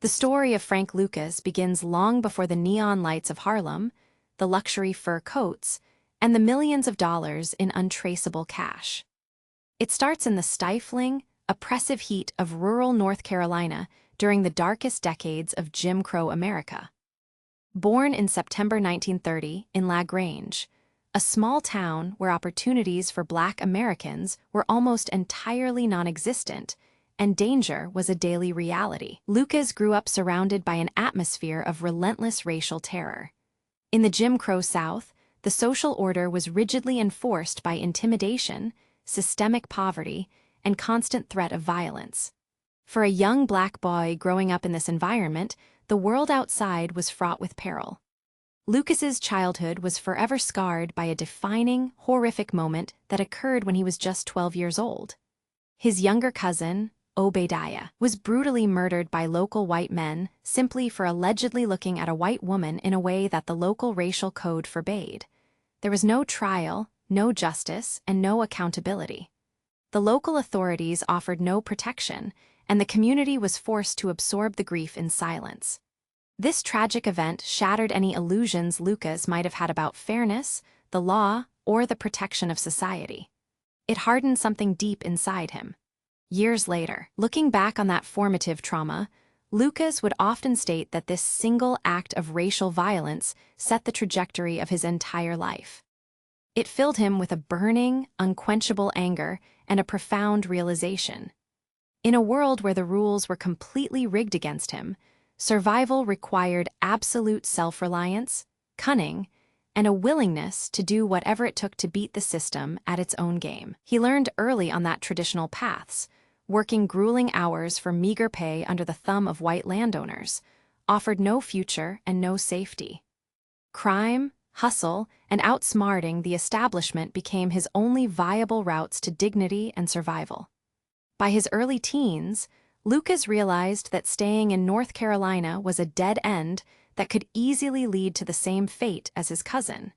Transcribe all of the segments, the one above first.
The story of Frank Lucas begins long before the neon lights of Harlem, the luxury fur coats, and the millions of dollars in untraceable cash. It starts in the stifling, oppressive heat of rural North Carolina during the darkest decades of Jim Crow America. Born in September 1930 in LaGrange, a small town where opportunities for Black Americans were almost entirely non-existent, and danger was a daily reality, Lucas grew up surrounded by an atmosphere of relentless racial terror. In the Jim Crow South, the social order was rigidly enforced by intimidation, systemic poverty, and constant threat of violence. For a young Black boy growing up in this environment, the world outside was fraught with peril. Lucas's childhood was forever scarred by a defining, horrific moment that occurred when he was just 12 years old. His younger cousin, Obadiah, was brutally murdered by local white men simply for allegedly looking at a white woman in a way that the local racial code forbade. There was no trial, no justice, and no accountability. The local authorities offered no protection, and the community was forced to absorb the grief in silence. This tragic event shattered any illusions Lucas might have had about fairness, the law, or the protection of society. It hardened something deep inside him. Years later, looking back on that formative trauma, Lucas would often state that this single act of racial violence set the trajectory of his entire life. It filled him with a burning, unquenchable anger and a profound realization. In a world where the rules were completely rigged against him, survival required absolute self-reliance, cunning, and a willingness to do whatever it took to beat the system at its own game. He learned early on that traditional paths, working grueling hours for meager pay under the thumb of white landowners, offered no future and no safety. Crime, hustle, and outsmarting the establishment became his only viable routes to dignity and survival. By his early teens, Lucas realized that staying in North Carolina was a dead end that could easily lead to the same fate as his cousin.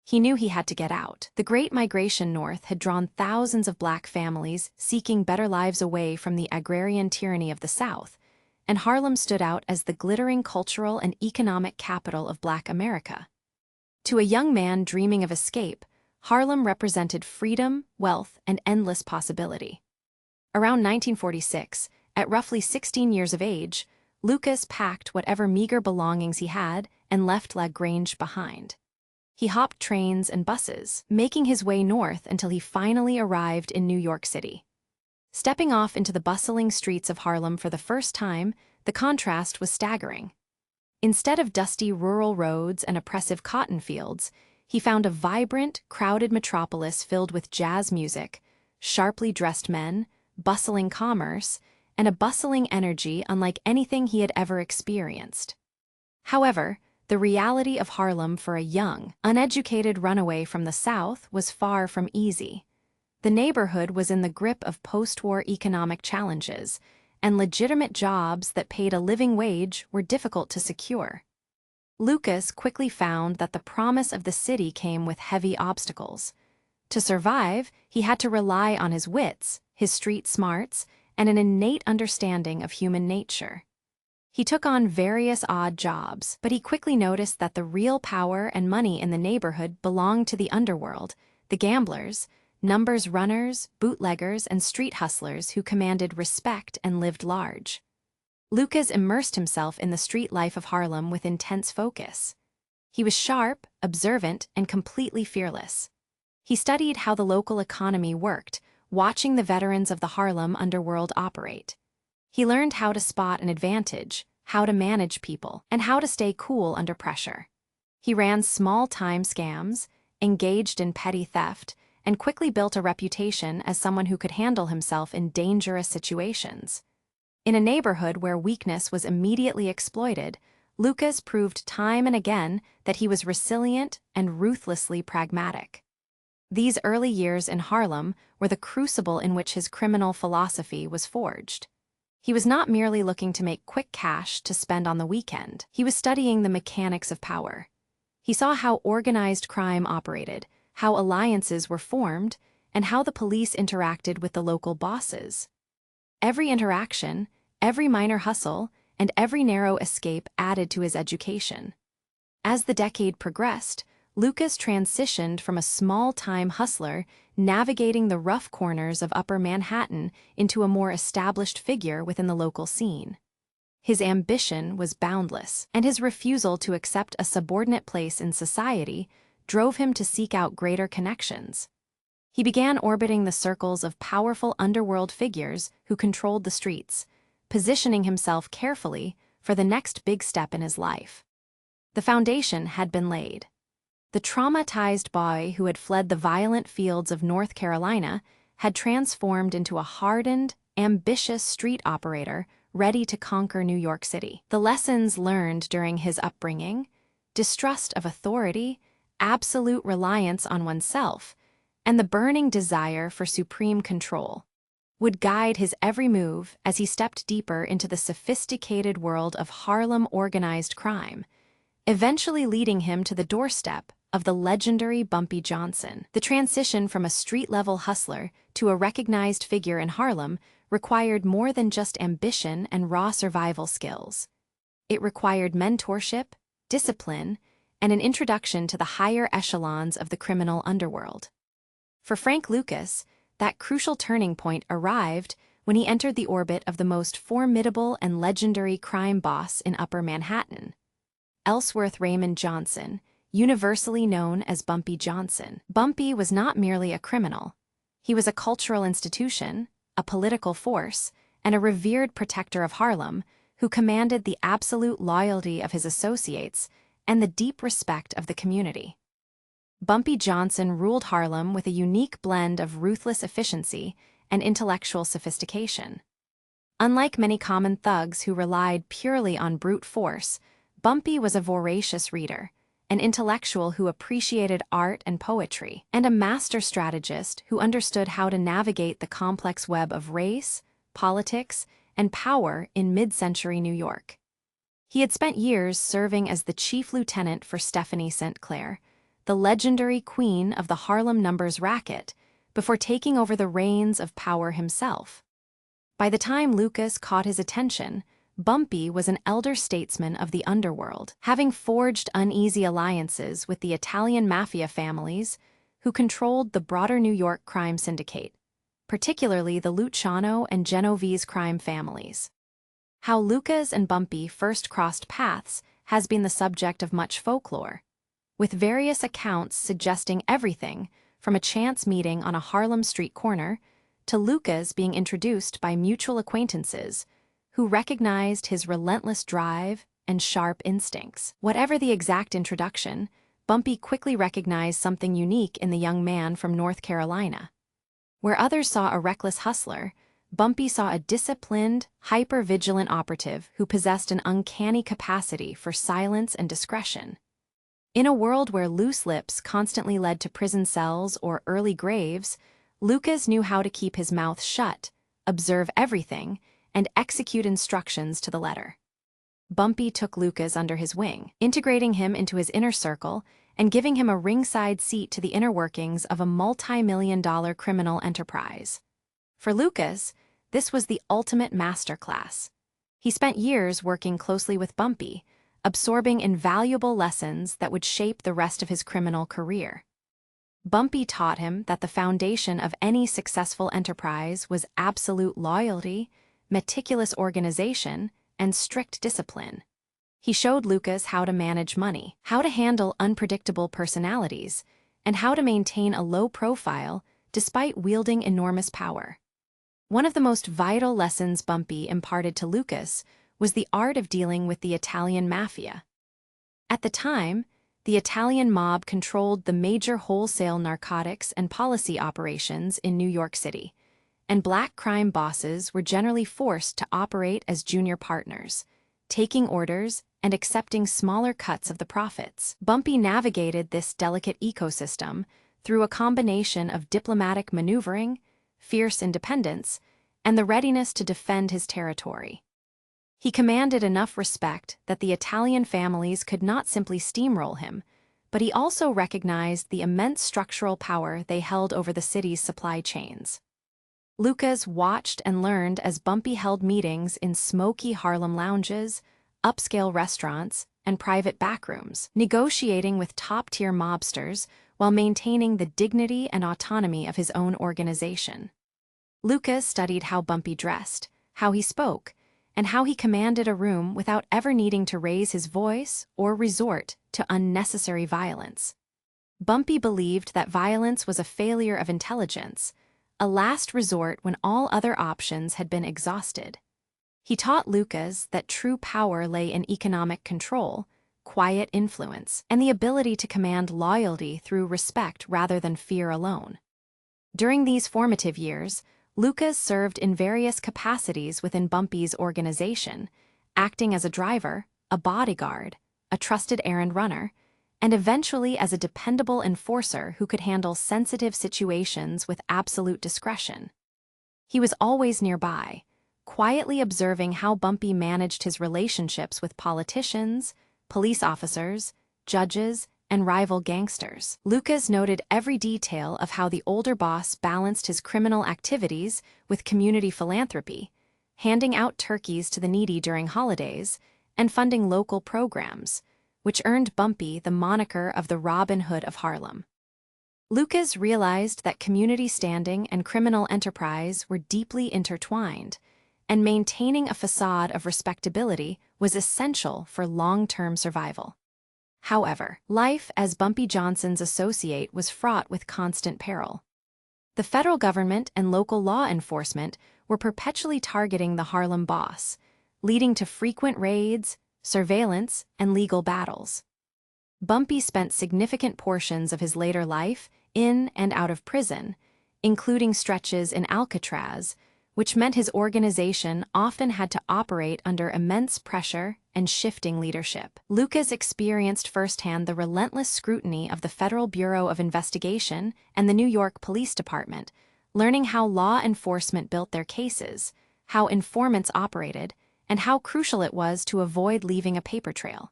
He knew he had to get out. The Great Migration north had drawn thousands of Black families seeking better lives away from the agrarian tyranny of the South, and Harlem stood out as the glittering cultural and economic capital of Black America. To a young man dreaming of escape, Harlem represented freedom, wealth, and endless possibility. Around 1946, at roughly 16 years of age, Lucas packed whatever meager belongings he had and left LaGrange behind. He hopped trains and buses, making his way north until he finally arrived in New York City. Stepping off into the bustling streets of Harlem for the first time, the contrast was staggering. Instead of dusty rural roads and oppressive cotton fields, he found a vibrant, crowded metropolis filled with jazz music, sharply dressed men, bustling commerce, and a bustling energy unlike anything he had ever experienced. However, the reality of Harlem for a young, uneducated runaway from the South was far from easy. The neighborhood was in the grip of post-war economic challenges, and legitimate jobs that paid a living wage were difficult to secure. Lucas quickly found that the promise of the city came with heavy obstacles. To survive, he had to rely on his wits, his street smarts, and an innate understanding of human nature. He took on various odd jobs, but he quickly noticed that the real power and money in the neighborhood belonged to the underworld, the gamblers, numbers runners, bootleggers, and street hustlers who commanded respect and lived large. Lucas immersed himself in the street life of Harlem with intense focus. He was sharp, observant, and completely fearless. He studied how the local economy worked, watching the veterans of the Harlem underworld operate. He learned how to spot an advantage, how to manage people, and how to stay cool under pressure. He ran small-time scams, engaged in petty theft, and quickly built a reputation as someone who could handle himself in dangerous situations. In a neighborhood where weakness was immediately exploited, Lucas proved time and again that he was resilient and ruthlessly pragmatic. These early years in Harlem were the crucible in which his criminal philosophy was forged. He was not merely looking to make quick cash to spend on the weekend. He was studying the mechanics of power. He saw how organized crime operated, how alliances were formed, and how the police interacted with the local bosses. Every interaction, every minor hustle, and every narrow escape added to his education. As the decade progressed, Lucas transitioned from a small-time hustler navigating the rough corners of Upper Manhattan into a more established figure within the local scene. His ambition was boundless, and his refusal to accept a subordinate place in society drove him to seek out greater connections. He began orbiting the circles of powerful underworld figures who controlled the streets, positioning himself carefully for the next big step in his life. The foundation had been laid. The traumatized boy who had fled the violent fields of North Carolina had transformed into a hardened, ambitious street operator ready to conquer New York City. The lessons learned during his upbringing, distrust of authority, absolute reliance on oneself, and the burning desire for supreme control, would guide his every move as he stepped deeper into the sophisticated world of Harlem organized crime, eventually leading him to the doorstep of the legendary Bumpy Johnson. The transition from a street-level hustler to a recognized figure in Harlem required more than just ambition and raw survival skills. It required mentorship, discipline, and an introduction to the higher echelons of the criminal underworld. For Frank Lucas, that crucial turning point arrived when he entered the orbit of the most formidable and legendary crime boss in Upper Manhattan, Ellsworth Raymond Johnson, universally known as Bumpy Johnson. Bumpy was not merely a criminal. He was a cultural institution, a political force, and a revered protector of Harlem who commanded the absolute loyalty of his associates and the deep respect of the community. Bumpy Johnson ruled Harlem with a unique blend of ruthless efficiency and intellectual sophistication. Unlike many common thugs who relied purely on brute force, Bumpy was a voracious reader, an intellectual who appreciated art and poetry, and a master strategist who understood how to navigate the complex web of race, politics, and power in mid-century New York. He had spent years serving as the chief lieutenant for Stephanie St. Clair, the legendary queen of the Harlem Numbers racket, before taking over the reins of power himself. By the time Lucas caught his attention, Bumpy was an elder statesman of the underworld, having forged uneasy alliances with the Italian Mafia families who controlled the broader New York crime syndicate, particularly the Luciano and Genovese crime families. How Lucas and Bumpy first crossed paths has been the subject of much folklore, with various accounts suggesting everything from a chance meeting on a Harlem street corner to Lucas being introduced by mutual acquaintances who recognized his relentless drive and sharp instincts. Whatever the exact introduction, Bumpy quickly recognized something unique in the young man from North Carolina. Where others saw a reckless hustler, Bumpy saw a disciplined, hyper-vigilant operative who possessed an uncanny capacity for silence and discretion. In a world where loose lips constantly led to prison cells or early graves, Lucas knew how to keep his mouth shut, observe everything, and execute instructions to the letter. Bumpy took Lucas under his wing, integrating him into his inner circle and giving him a ringside seat to the inner workings of a multi-million-dollar criminal enterprise. For Lucas, this was the ultimate masterclass. He spent years working closely with Bumpy, absorbing invaluable lessons that would shape the rest of his criminal career. Bumpy taught him that the foundation of any successful enterprise was absolute loyalty, meticulous organization, and strict discipline. He showed Lucas how to manage money, how to handle unpredictable personalities, and how to maintain a low profile despite wielding enormous power. One of the most vital lessons Bumpy imparted to Lucas was the art of dealing with the Italian Mafia. At the time, the Italian mob controlled the major wholesale narcotics and policy operations in New York City, and black crime bosses were generally forced to operate as junior partners, taking orders and accepting smaller cuts of the profits. Bumpy navigated this delicate ecosystem through a combination of diplomatic maneuvering, fierce independence, and the readiness to defend his territory. He commanded enough respect that the Italian families could not simply steamroll him, but he also recognized the immense structural power they held over the city's supply chains. Lucas watched and learned as Bumpy held meetings in smoky Harlem lounges, upscale restaurants, and private backrooms, negotiating with top-tier mobsters while maintaining the dignity and autonomy of his own organization. Lucas studied how Bumpy dressed, how he spoke, and how he commanded a room without ever needing to raise his voice or resort to unnecessary violence. Bumpy believed that violence was a failure of intelligence, a last resort when all other options had been exhausted. He taught Lucas that true power lay in economic control, quiet influence, and the ability to command loyalty through respect rather than fear alone. During these formative years, Lucas served in various capacities within Bumpy's organization, acting as a driver, a bodyguard, a trusted errand runner, and eventually as a dependable enforcer who could handle sensitive situations with absolute discretion. He was always nearby, quietly observing how Bumpy managed his relationships with politicians, police officers, judges, and rival gangsters. Lucas noted every detail of how the older boss balanced his criminal activities with community philanthropy, handing out turkeys to the needy during holidays, and funding local programs, which earned Bumpy the moniker of the Robin Hood of Harlem. Lucas realized that community standing and criminal enterprise were deeply intertwined, and maintaining a facade of respectability was essential for long-term survival. However, life as Bumpy Johnson's associate was fraught with constant peril. The federal government and local law enforcement were perpetually targeting the Harlem boss, leading to frequent raids, surveillance, and legal battles. Bumpy spent significant portions of his later life in and out of prison, including stretches in Alcatraz, which meant his organization often had to operate under immense pressure and shifting leadership. Lucas experienced firsthand the relentless scrutiny of the Federal Bureau of Investigation and the New York Police Department, learning how law enforcement built their cases, how informants operated, and how crucial it was to avoid leaving a paper trail.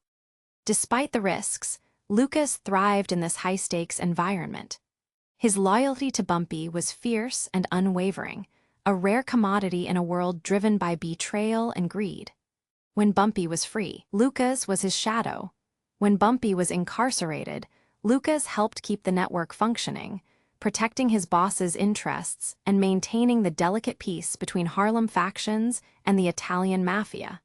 Despite the risks, Lucas thrived in this high-stakes environment. His loyalty to Bumpy was fierce and unwavering, a rare commodity in a world driven by betrayal and greed. When Bumpy was free, Lucas was his shadow. When Bumpy was incarcerated, Lucas helped keep the network functioning, protecting his boss's interests and maintaining the delicate peace between Harlem factions and the Italian Mafia.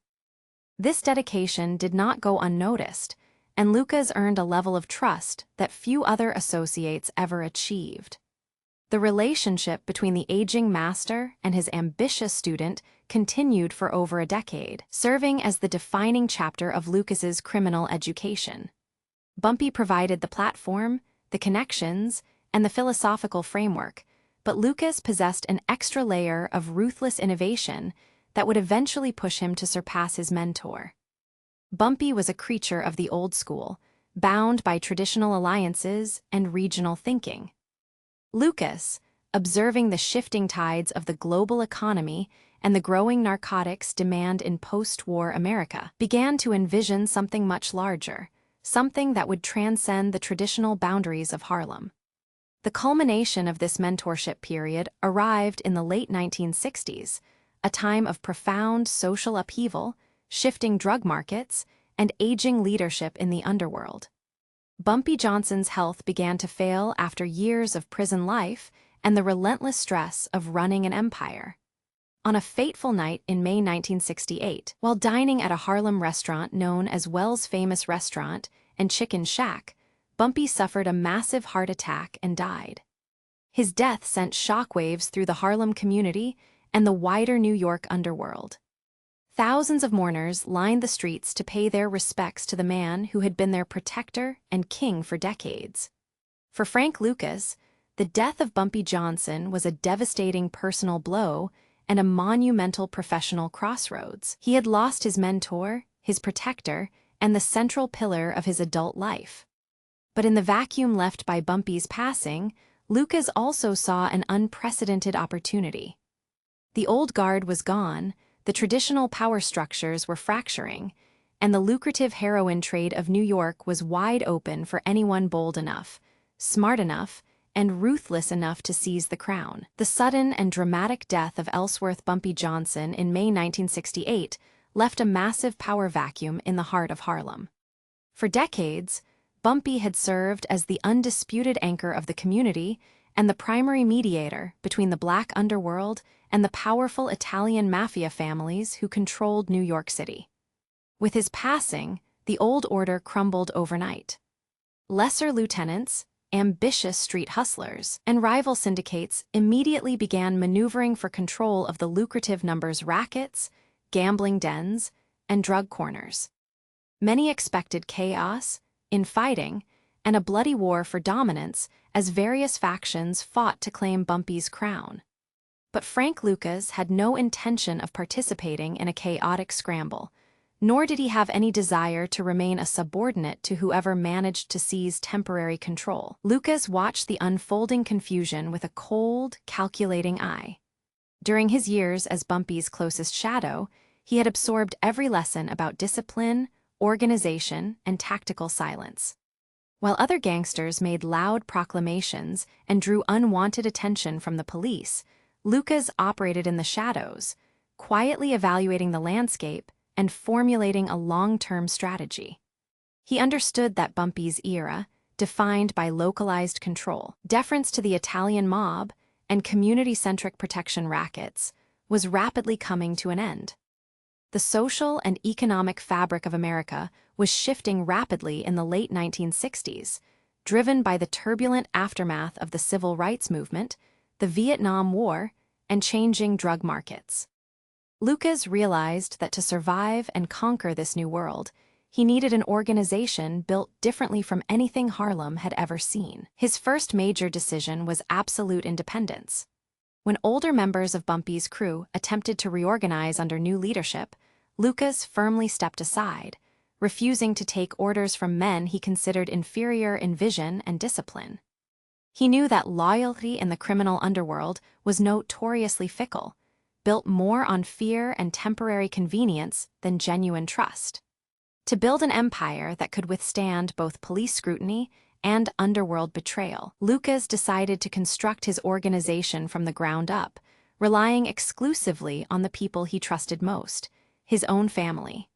This dedication did not go unnoticed, and Lucas earned a level of trust that few other associates ever achieved. The relationship between the aging master and his ambitious student continued for over a decade, serving as the defining chapter of Lucas's criminal education. Bumpy provided the platform, the connections, and the philosophical framework, but Lucas possessed an extra layer of ruthless innovation that would eventually push him to surpass his mentor. Bumpy was a creature of the old school, bound by traditional alliances and regional thinking. Lucas, observing the shifting tides of the global economy and the growing narcotics demand in post-war America, began to envision something much larger, something that would transcend the traditional boundaries of Harlem. The culmination of this mentorship period arrived in the late 1960s, a time of profound social upheaval, shifting drug markets, and aging leadership in the underworld. Bumpy Johnson's health began to fail after years of prison life and the relentless stress of running an empire. On a fateful night in May 1968, while dining at a Harlem restaurant known as Wells' Famous Restaurant and Chicken Shack, Bumpy suffered a massive heart attack and died. His death sent shockwaves through the Harlem community and the wider New York underworld. Thousands of mourners lined the streets to pay their respects to the man who had been their protector and king for decades. For Frank Lucas, the death of Bumpy Johnson was a devastating personal blow and a monumental professional crossroads. He had lost his mentor, his protector, and the central pillar of his adult life. But in the vacuum left by Bumpy's passing, Lucas also saw an unprecedented opportunity. The old guard was gone, the traditional power structures were fracturing, and the lucrative heroin trade of New York was wide open for anyone bold enough, smart enough, and ruthless enough to seize the crown. The sudden and dramatic death of Ellsworth Bumpy Johnson in May 1968 left a massive power vacuum in the heart of Harlem. For decades, Bumpy had served as the undisputed anchor of the community and the primary mediator between the Black Underworld and the powerful Italian Mafia families who controlled New York City. With his passing, the old order crumbled overnight. Lesser lieutenants, ambitious street hustlers, and rival syndicates immediately began maneuvering for control of the lucrative numbers rackets, gambling dens, and drug corners. Many expected chaos, infighting, and a bloody war for dominance as various factions fought to claim Bumpy's crown. But Frank Lucas had no intention of participating in a chaotic scramble, nor did he have any desire to remain a subordinate to whoever managed to seize temporary control. Lucas watched the unfolding confusion with a cold, calculating eye. During his years as Bumpy's closest shadow, he had absorbed every lesson about discipline, organization, and tactical silence. While other gangsters made loud proclamations and drew unwanted attention from the police, Lucas operated in the shadows, quietly evaluating the landscape and formulating a long-term strategy. He understood that Bumpy's era, defined by localized control, deference to the Italian mob, and community-centric protection rackets, was rapidly coming to an end. The social and economic fabric of America was shifting rapidly in the late 1960s, driven by the turbulent aftermath of the Civil Rights Movement, the Vietnam War, and changing drug markets. Lucas realized that to survive and conquer this new world, he needed an organization built differently from anything Harlem had ever seen. His first major decision was absolute independence. When older members of Bumpy's crew attempted to reorganize under new leadership, Lucas firmly stepped aside, refusing to take orders from men he considered inferior in vision and discipline. He knew that loyalty in the criminal underworld was notoriously fickle, built more on fear and temporary convenience than genuine trust. To build an empire that could withstand both police scrutiny and underworld betrayal, Lucas decided to construct his organization from the ground up, relying exclusively on the people he trusted most, his own family.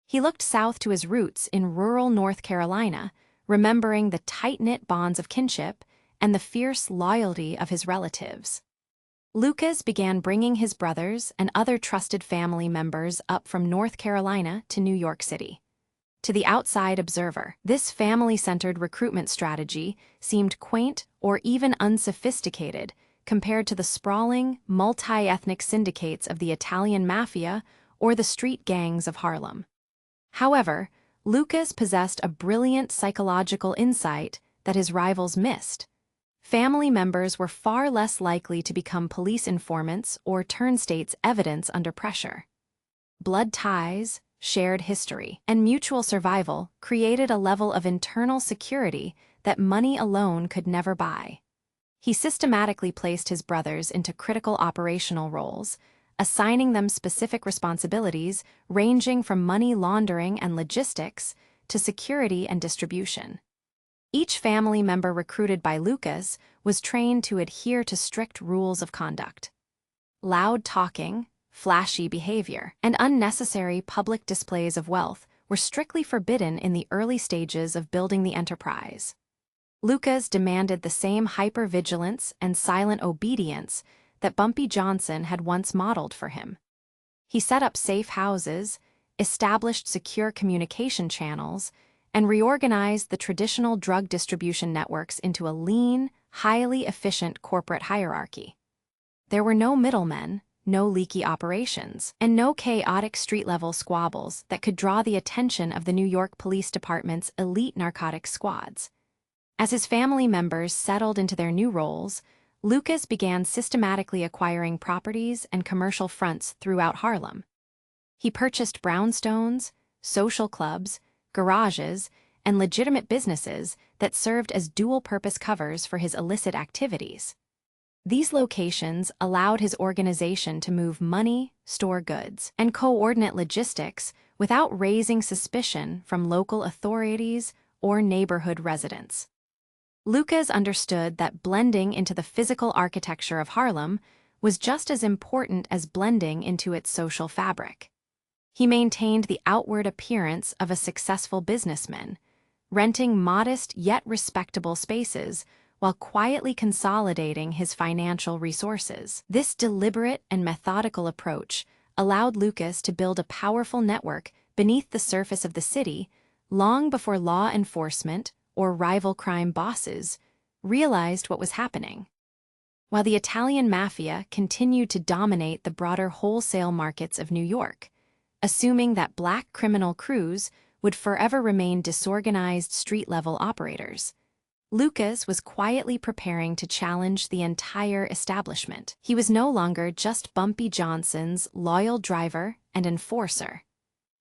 He looked south to his roots in rural North Carolina, remembering the tight-knit bonds of kinship and the fierce loyalty of his relatives. Lucas began bringing his brothers and other trusted family members up from North Carolina to New York City. To the outside observer, this family-centered recruitment strategy seemed quaint or even unsophisticated compared to the sprawling, multi-ethnic syndicates of the Italian Mafia or the street gangs of Harlem. However, Lucas possessed a brilliant psychological insight that his rivals missed. Family members were far less likely to become police informants or turn state's evidence under pressure. Blood ties, shared history, and mutual survival created a level of internal security that money alone could never buy. He systematically placed his brothers into critical operational roles, assigning them specific responsibilities ranging from money laundering and logistics to security and distribution. Each family member recruited by Lucas was trained to adhere to strict rules of conduct. Loud talking, flashy behavior, and unnecessary public displays of wealth were strictly forbidden in the early stages of building the enterprise. Lucas demanded the same hypervigilance and silent obedience that Bumpy Johnson had once modeled for him. He set up safe houses, established secure communication channels, and reorganized the traditional drug distribution networks into a lean, highly efficient corporate hierarchy. There were no middlemen, no leaky operations, and no chaotic street-level squabbles that could draw the attention of the New York Police Department's elite narcotics squads. As his family members settled into their new roles, Lucas began systematically acquiring properties and commercial fronts throughout Harlem. He purchased brownstones, social clubs, garages, and legitimate businesses that served as dual-purpose covers for his illicit activities. These locations allowed his organization to move money, store goods, and coordinate logistics without raising suspicion from local authorities or neighborhood residents. Lucas understood that blending into the physical architecture of Harlem was just as important as blending into its social fabric. He maintained the outward appearance of a successful businessman, renting modest yet respectable spaces while quietly consolidating his financial resources. This deliberate and methodical approach allowed Lucas to build a powerful network beneath the surface of the city long before law enforcement or rival crime bosses realized what was happening. While the Italian Mafia continued to dominate the broader wholesale markets of New York, assuming that black criminal crews would forever remain disorganized street-level operators, Lucas was quietly preparing to challenge the entire establishment. He was no longer just Bumpy Johnson's loyal driver and enforcer.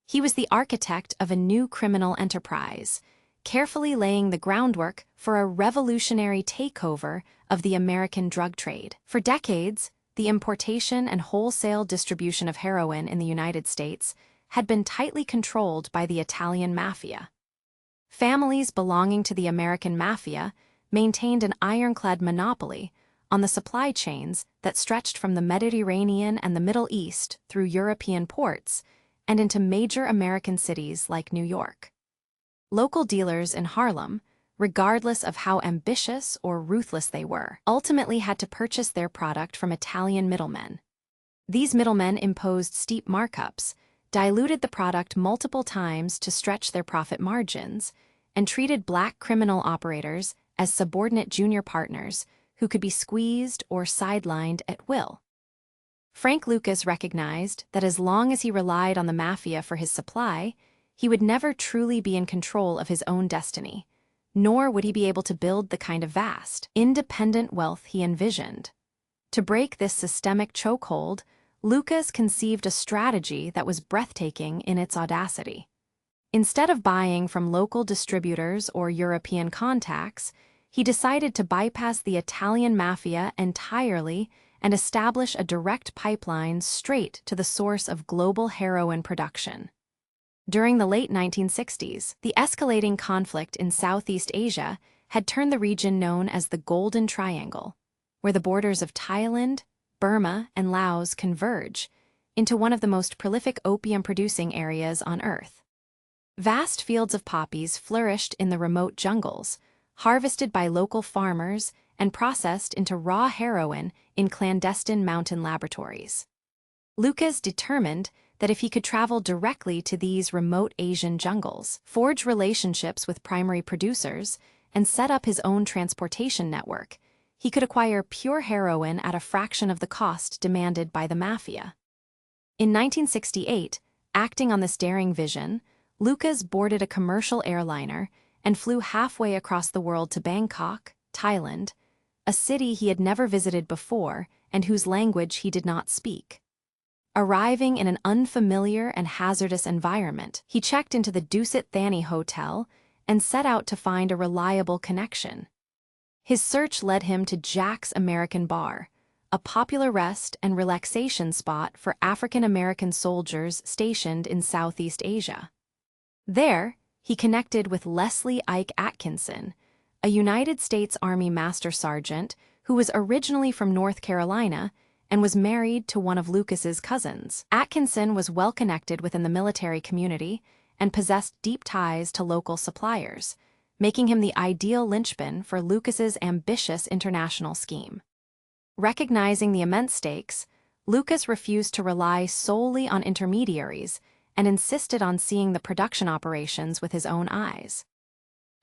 He was the architect of a new criminal enterprise, carefully laying the groundwork for a revolutionary takeover of the American drug trade. For decades, the importation and wholesale distribution of heroin in the United States had been tightly controlled by the Italian Mafia. Families belonging to the American Mafia maintained an ironclad monopoly on the supply chains that stretched from the Mediterranean and the Middle East through European ports and into major American cities like New York. Local dealers in Harlem, regardless of how ambitious or ruthless they were, ultimately had to purchase their product from Italian middlemen. These middlemen imposed steep markups, diluted the product multiple times to stretch their profit margins, and treated black criminal operators as subordinate junior partners who could be squeezed or sidelined at will. Frank Lucas recognized that as long as he relied on the Mafia for his supply, he would never truly be in control of his own destiny, nor would he be able to build the kind of vast, independent wealth he envisioned. To break this systemic chokehold, Lucas conceived a strategy that was breathtaking in its audacity. Instead of buying from local distributors or European contacts, he decided to bypass the Italian Mafia entirely and establish a direct pipeline straight to the source of global heroin production. During the late 1960s, the escalating conflict in Southeast Asia had turned the region known as the Golden Triangle, where the borders of Thailand, Burma, and Laos converge, into one of the most prolific opium-producing areas on Earth. Vast fields of poppies flourished in the remote jungles, harvested by local farmers and processed into raw heroin in clandestine mountain laboratories. Lucas determined that if he could travel directly to these remote Asian jungles, forge relationships with primary producers, and set up his own transportation network, he could acquire pure heroin at a fraction of the cost demanded by the Mafia. In 1968, acting on this daring vision, Lucas boarded a commercial airliner and flew halfway across the world to Bangkok, Thailand, a city he had never visited before and whose language he did not speak. Arriving in an unfamiliar and hazardous environment, he checked into the Dusit Thani Hotel and set out to find a reliable connection. His search led him to Jack's American Bar, a popular rest and relaxation spot for African American soldiers stationed in Southeast Asia. There, he connected with Leslie Ike Atkinson, a United States Army Master Sergeant who was originally from North Carolina and was married to one of Lucas's cousins. Atkinson was well connected within the military community and possessed deep ties to local suppliers, making him the ideal linchpin for Lucas's ambitious international scheme. Recognizing the immense stakes, Lucas refused to rely solely on intermediaries and insisted on seeing the production operations with his own eyes.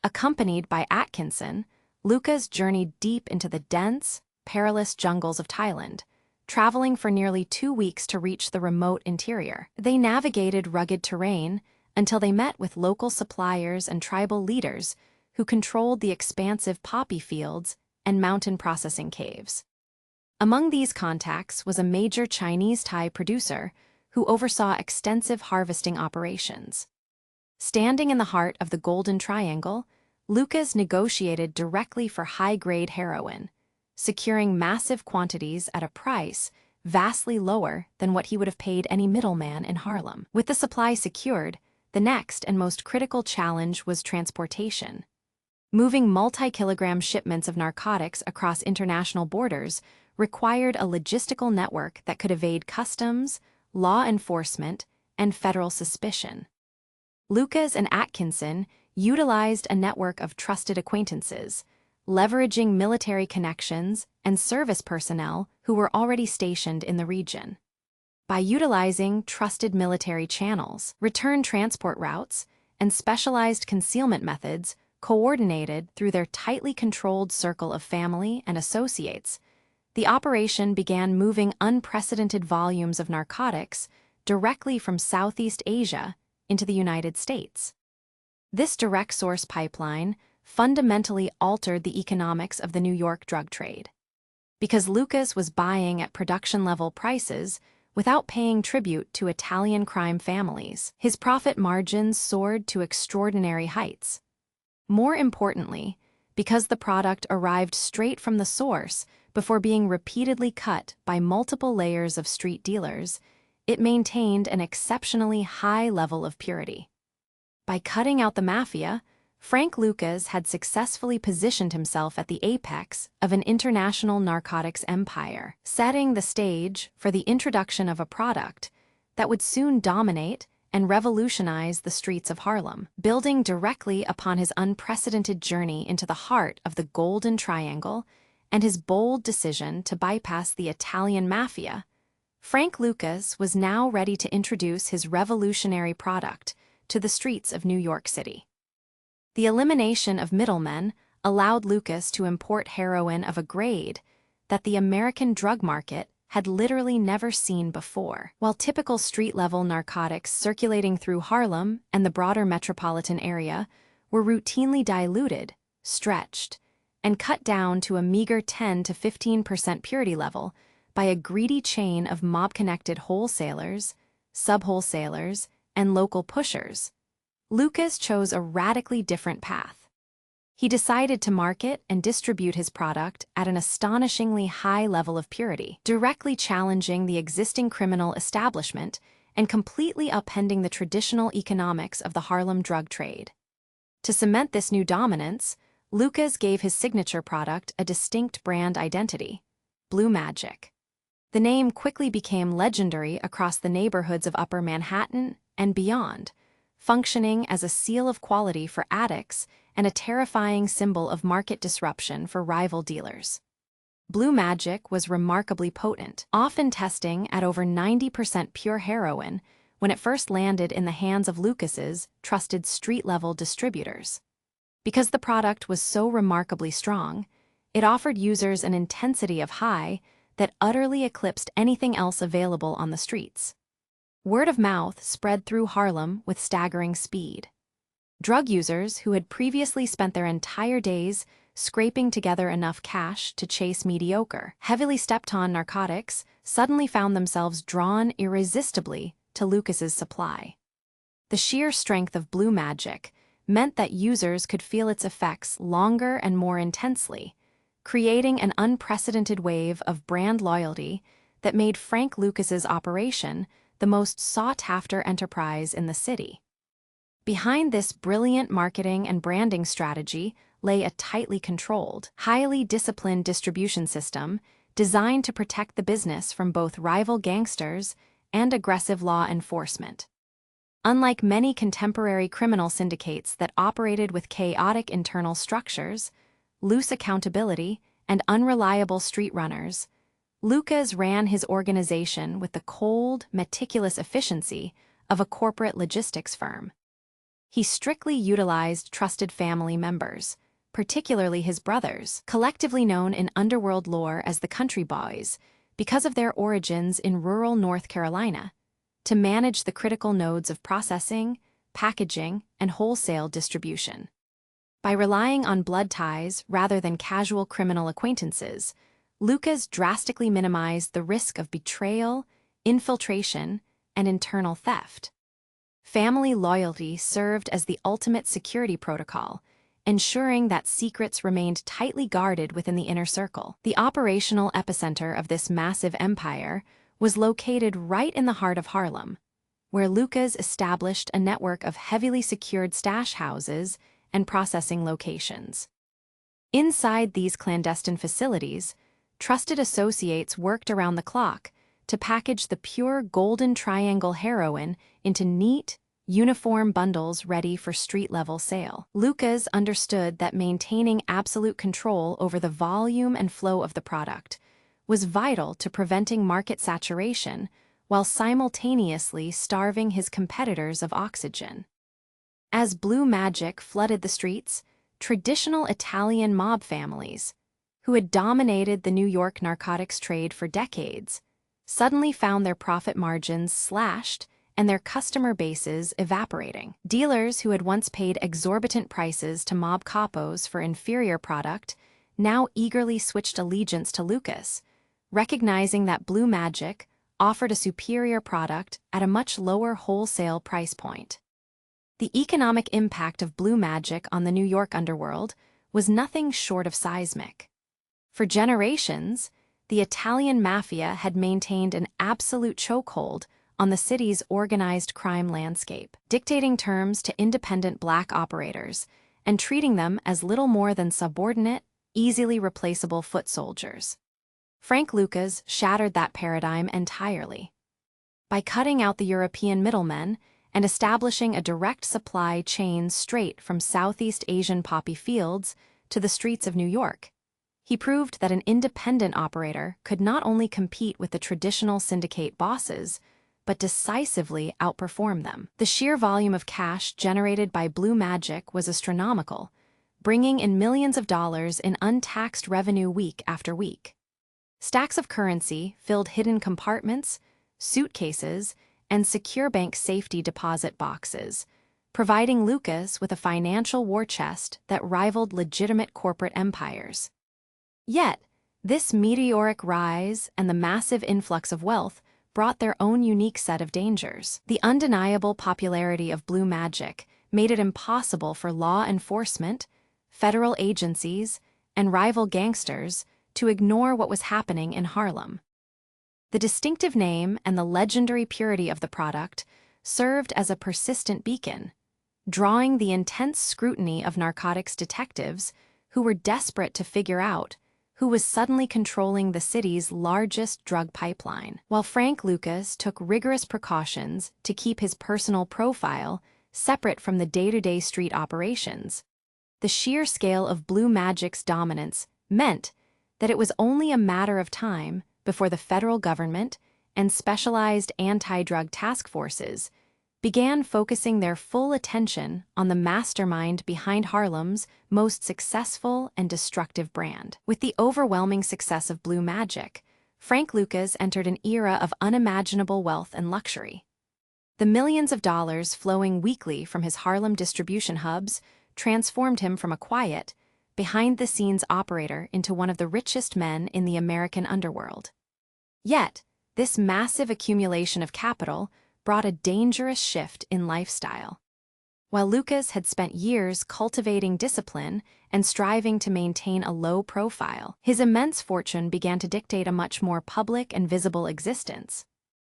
Accompanied by Atkinson, Lucas journeyed deep into the dense, perilous jungles of Thailand, traveling for nearly 2 weeks to reach the remote interior. They navigated rugged terrain until they met with local suppliers and tribal leaders who controlled the expansive poppy fields and mountain processing caves. Among these contacts was a major Chinese Thai producer who oversaw extensive harvesting operations. Standing in the heart of the Golden Triangle, Lucas negotiated directly for high-grade heroin, securing massive quantities at a price vastly lower than what he would have paid any middleman in Harlem. With the supply secured, the next and most critical challenge was transportation. Moving multi-kilogram shipments of narcotics across international borders required a logistical network that could evade customs, law enforcement, and federal suspicion. Lucas and Atkinson utilized a network of trusted acquaintances, leveraging military connections and service personnel who were already stationed in the region. By utilizing trusted military channels, return transport routes, and specialized concealment methods coordinated through their tightly controlled circle of family and associates, the operation began moving unprecedented volumes of narcotics directly from Southeast Asia into the United States. This direct source pipeline fundamentally altered the economics of the New York drug trade. Because Lucas was buying at production-level prices without paying tribute to Italian crime families, his profit margins soared to extraordinary heights. More importantly, because the product arrived straight from the source before being repeatedly cut by multiple layers of street dealers, it maintained an exceptionally high level of purity. By cutting out the mafia, Frank Lucas had successfully positioned himself at the apex of an international narcotics empire, setting the stage for the introduction of a product that would soon dominate and revolutionize the streets of Harlem. Building directly upon his unprecedented journey into the heart of the Golden Triangle and his bold decision to bypass the Italian Mafia, Frank Lucas was now ready to introduce his revolutionary product to the streets of New York City. The elimination of middlemen allowed Lucas to import heroin of a grade that the American drug market had literally never seen before. While typical street-level narcotics circulating through Harlem and the broader metropolitan area were routinely diluted, stretched, and cut down to a meager 10 to 15% purity level by a greedy chain of mob-connected wholesalers, sub-wholesalers, and local pushers, Lucas chose a radically different path. He decided to market and distribute his product at an astonishingly high level of purity, directly challenging the existing criminal establishment and completely upending the traditional economics of the Harlem drug trade. To cement this new dominance, Lucas gave his signature product a distinct brand identity: Blue Magic. The name quickly became legendary across the neighborhoods of Upper Manhattan and beyond, functioning as a seal of quality for addicts and a terrifying symbol of market disruption for rival dealers. Blue Magic was remarkably potent, often testing at over 90% pure heroin when it first landed in the hands of Lucas's trusted street-level distributors. Because the product was so remarkably strong, it offered users an intensity of high that utterly eclipsed anything else available on the streets. Word of mouth spread through Harlem with staggering speed. Drug users who had previously spent their entire days scraping together enough cash to chase mediocre, heavily stepped-on narcotics suddenly found themselves drawn irresistibly to Lucas's supply. The sheer strength of Blue Magic meant that users could feel its effects longer and more intensely, creating an unprecedented wave of brand loyalty that made Frank Lucas's operation the most sought-after enterprise in the city. Behind this brilliant marketing and branding strategy lay a tightly controlled, highly disciplined distribution system designed to protect the business from both rival gangsters and aggressive law enforcement. Unlike many contemporary criminal syndicates that operated with chaotic internal structures, loose accountability, and unreliable street runners, Lucas ran his organization with the cold, meticulous efficiency of a corporate logistics firm. He strictly utilized trusted family members, particularly his brothers, collectively known in Underworld lore as the Country Boys, because of their origins in rural North Carolina, to manage the critical nodes of processing, packaging, and wholesale distribution. By relying on blood ties rather than casual criminal acquaintances, Lucas drastically minimized the risk of betrayal, infiltration, and internal theft. Family loyalty served as the ultimate security protocol, ensuring that secrets remained tightly guarded within the inner circle. The operational epicenter of this massive empire was located right in the heart of Harlem, where Lucas established a network of heavily secured stash houses and processing locations. Inside these clandestine facilities, trusted associates worked around the clock to package the pure golden triangle heroin into neat, uniform bundles ready for street-level sale. Lucas understood that maintaining absolute control over the volume and flow of the product was vital to preventing market saturation while simultaneously starving his competitors of oxygen. As blue magic flooded the streets, traditional Italian mob families, who had dominated the New York narcotics trade for decades, suddenly found their profit margins slashed and their customer bases evaporating. Dealers who had once paid exorbitant prices to mob capos for inferior product now eagerly switched allegiance to Lucas, recognizing that blue magic offered a superior product at a much lower wholesale price point. The economic impact of blue magic on the New York underworld was nothing short of seismic. For generations, the Italian Mafia had maintained an absolute chokehold on the city's organized crime landscape, dictating terms to independent black operators and treating them as little more than subordinate, easily replaceable foot soldiers. Frank Lucas shattered that paradigm entirely. By cutting out the European middlemen and establishing a direct supply chain straight from Southeast Asian poppy fields to the streets of New York, he proved that an independent operator could not only compete with the traditional syndicate bosses, but decisively outperform them. The sheer volume of cash generated by blue magic was astronomical, bringing in millions of dollars in untaxed revenue week after week. Stacks of currency filled hidden compartments, suitcases, and secure bank safety deposit boxes, providing Lucas with a financial war chest that rivaled legitimate corporate empires. Yet, this meteoric rise and the massive influx of wealth brought their own unique set of dangers. The undeniable popularity of blue magic made it impossible for law enforcement, federal agencies, and rival gangsters to ignore what was happening in Harlem. The distinctive name and the legendary purity of the product served as a persistent beacon, drawing the intense scrutiny of narcotics detectives who were desperate to figure out who was suddenly controlling the city's largest drug pipeline. While Frank Lucas took rigorous precautions to keep his personal profile separate from the day-to-day street operations, the sheer scale of blue magic's dominance meant that it was only a matter of time before the federal government and specialized anti-drug task forces began focusing their full attention on the mastermind behind Harlem's most successful and destructive brand. With the overwhelming success of blue magic, Frank Lucas entered an era of unimaginable wealth and luxury. The millions of dollars flowing weekly from his Harlem distribution hubs transformed him from a quiet, behind-the-scenes operator into one of the richest men in the American underworld. Yet, this massive accumulation of capital brought a dangerous shift in lifestyle. While Lucas had spent years cultivating discipline and striving to maintain a low profile, his immense fortune began to dictate a much more public and visible existence.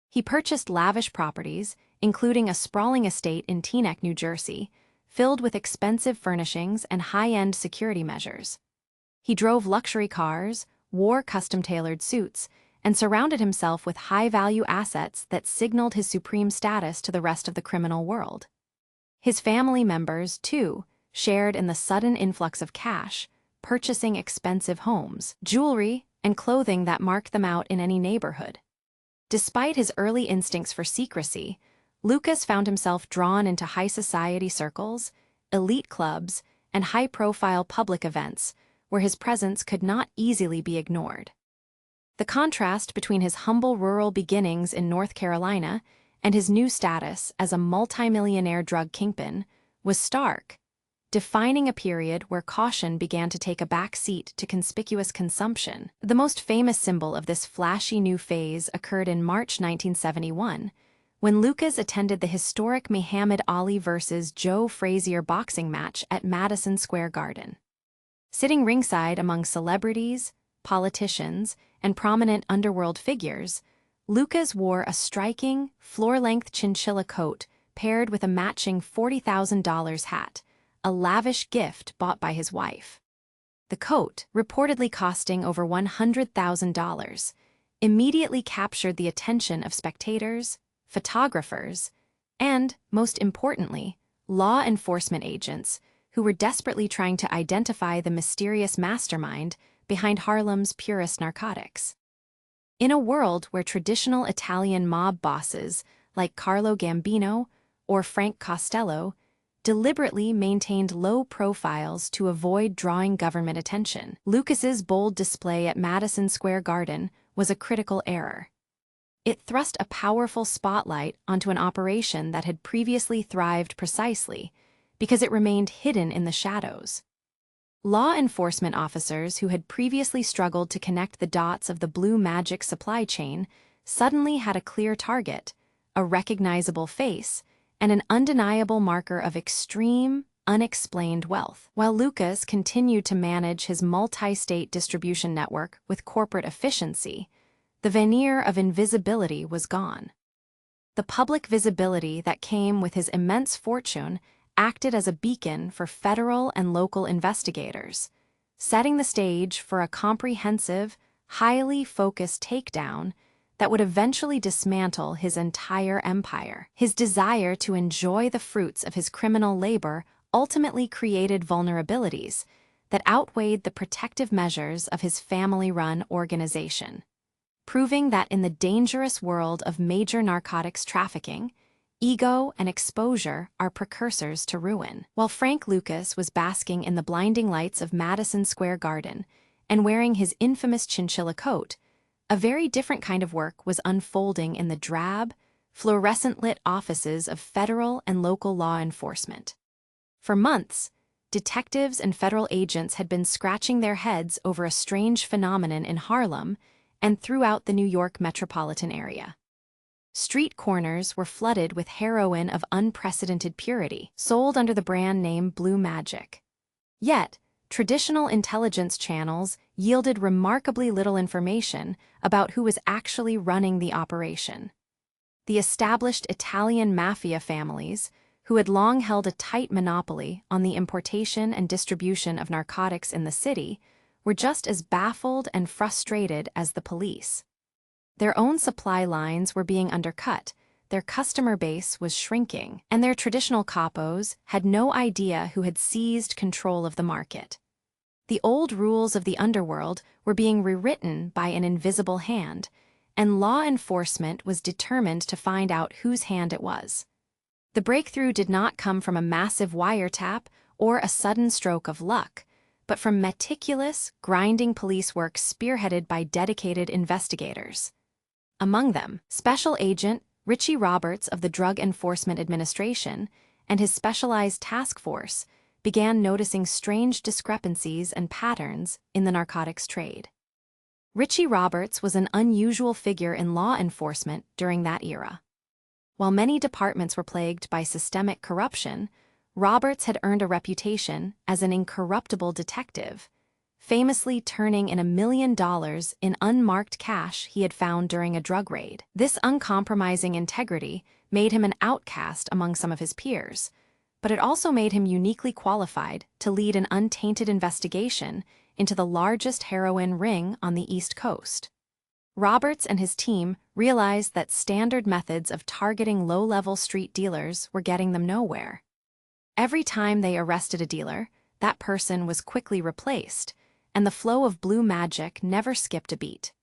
He purchased lavish properties, including a sprawling estate in Teaneck, New Jersey, filled with expensive furnishings and high-end security measures. He drove luxury cars, wore custom-tailored suits, and surrounded himself with high-value assets that signaled his supreme status to the rest of the criminal world. His family members, too, shared in the sudden influx of cash, purchasing expensive homes, jewelry, and clothing that marked them out in any neighborhood. Despite his early instincts for secrecy, Lucas found himself drawn into high society circles, elite clubs, and high-profile public events where his presence could not easily be ignored. The contrast between his humble rural beginnings in North Carolina and his new status as a multimillionaire drug kingpin was stark, defining a period where caution began to take a back seat to conspicuous consumption. The most famous symbol of this flashy new phase occurred in March 1971, when Lucas attended the historic Muhammad Ali vs. Joe Frazier boxing match at Madison Square Garden. Sitting ringside among celebrities, politicians, and prominent underworld figures, Lucas wore a striking, floor-length chinchilla coat paired with a matching $40,000 hat, a lavish gift bought by his wife. The coat, reportedly costing over $100,000, immediately captured the attention of spectators, photographers, and, most importantly, law enforcement agents who were desperately trying to identify the mysterious mastermind behind Harlem's purest narcotics. In a world where traditional Italian mob bosses like Carlo Gambino or Frank Costello deliberately maintained low profiles to avoid drawing government attention, Lucas's bold display at Madison Square Garden was a critical error. It thrust a powerful spotlight onto an operation that had previously thrived precisely because it remained hidden in the shadows. Law enforcement officers who had previously struggled to connect the dots of the blue magic supply chain suddenly had a clear target, a recognizable face, and an undeniable marker of extreme, unexplained wealth. While Lucas continued to manage his multi-state distribution network with corporate efficiency, the veneer of invisibility was gone. The public visibility that came with his immense fortune acted as a beacon for federal and local investigators, setting the stage for a comprehensive, highly focused takedown that would eventually dismantle his entire empire. His desire to enjoy the fruits of his criminal labor ultimately created vulnerabilities that outweighed the protective measures of his family-run organization, proving that in the dangerous world of major narcotics trafficking, ego and exposure are precursors to ruin. While Frank Lucas was basking in the blinding lights of Madison Square Garden and wearing his infamous chinchilla coat, a very different kind of work was unfolding in the drab, fluorescent-lit offices of federal and local law enforcement. For months, detectives and federal agents had been scratching their heads over a strange phenomenon in Harlem and throughout the New York metropolitan area. Street corners were flooded with heroin of unprecedented purity, sold under the brand name Blue Magic. Yet, traditional intelligence channels yielded remarkably little information about who was actually running the operation. The established Italian Mafia families, who had long held a tight monopoly on the importation and distribution of narcotics in the city, were just as baffled and frustrated as the police. Their own supply lines were being undercut, their customer base was shrinking, and their traditional capos had no idea who had seized control of the market. The old rules of the underworld were being rewritten by an invisible hand, and law enforcement was determined to find out whose hand it was. The breakthrough did not come from a massive wiretap or a sudden stroke of luck, but from meticulous, grinding police work spearheaded by dedicated investigators. Among them, Special Agent Richie Roberts of the Drug Enforcement Administration and his specialized task force began noticing strange discrepancies and patterns in the narcotics trade. Richie Roberts was an unusual figure in law enforcement during that era. While many departments were plagued by systemic corruption, Roberts had earned a reputation as an incorruptible detective, famously turning in $1 million in unmarked cash he had found during a drug raid. This uncompromising integrity made him an outcast among some of his peers, but it also made him uniquely qualified to lead an untainted investigation into the largest heroin ring on the East Coast. Roberts and his team realized that standard methods of targeting low-level street dealers were getting them nowhere. Every time they arrested a dealer, that person was quickly replaced, and the flow of blue magic never skipped a beat.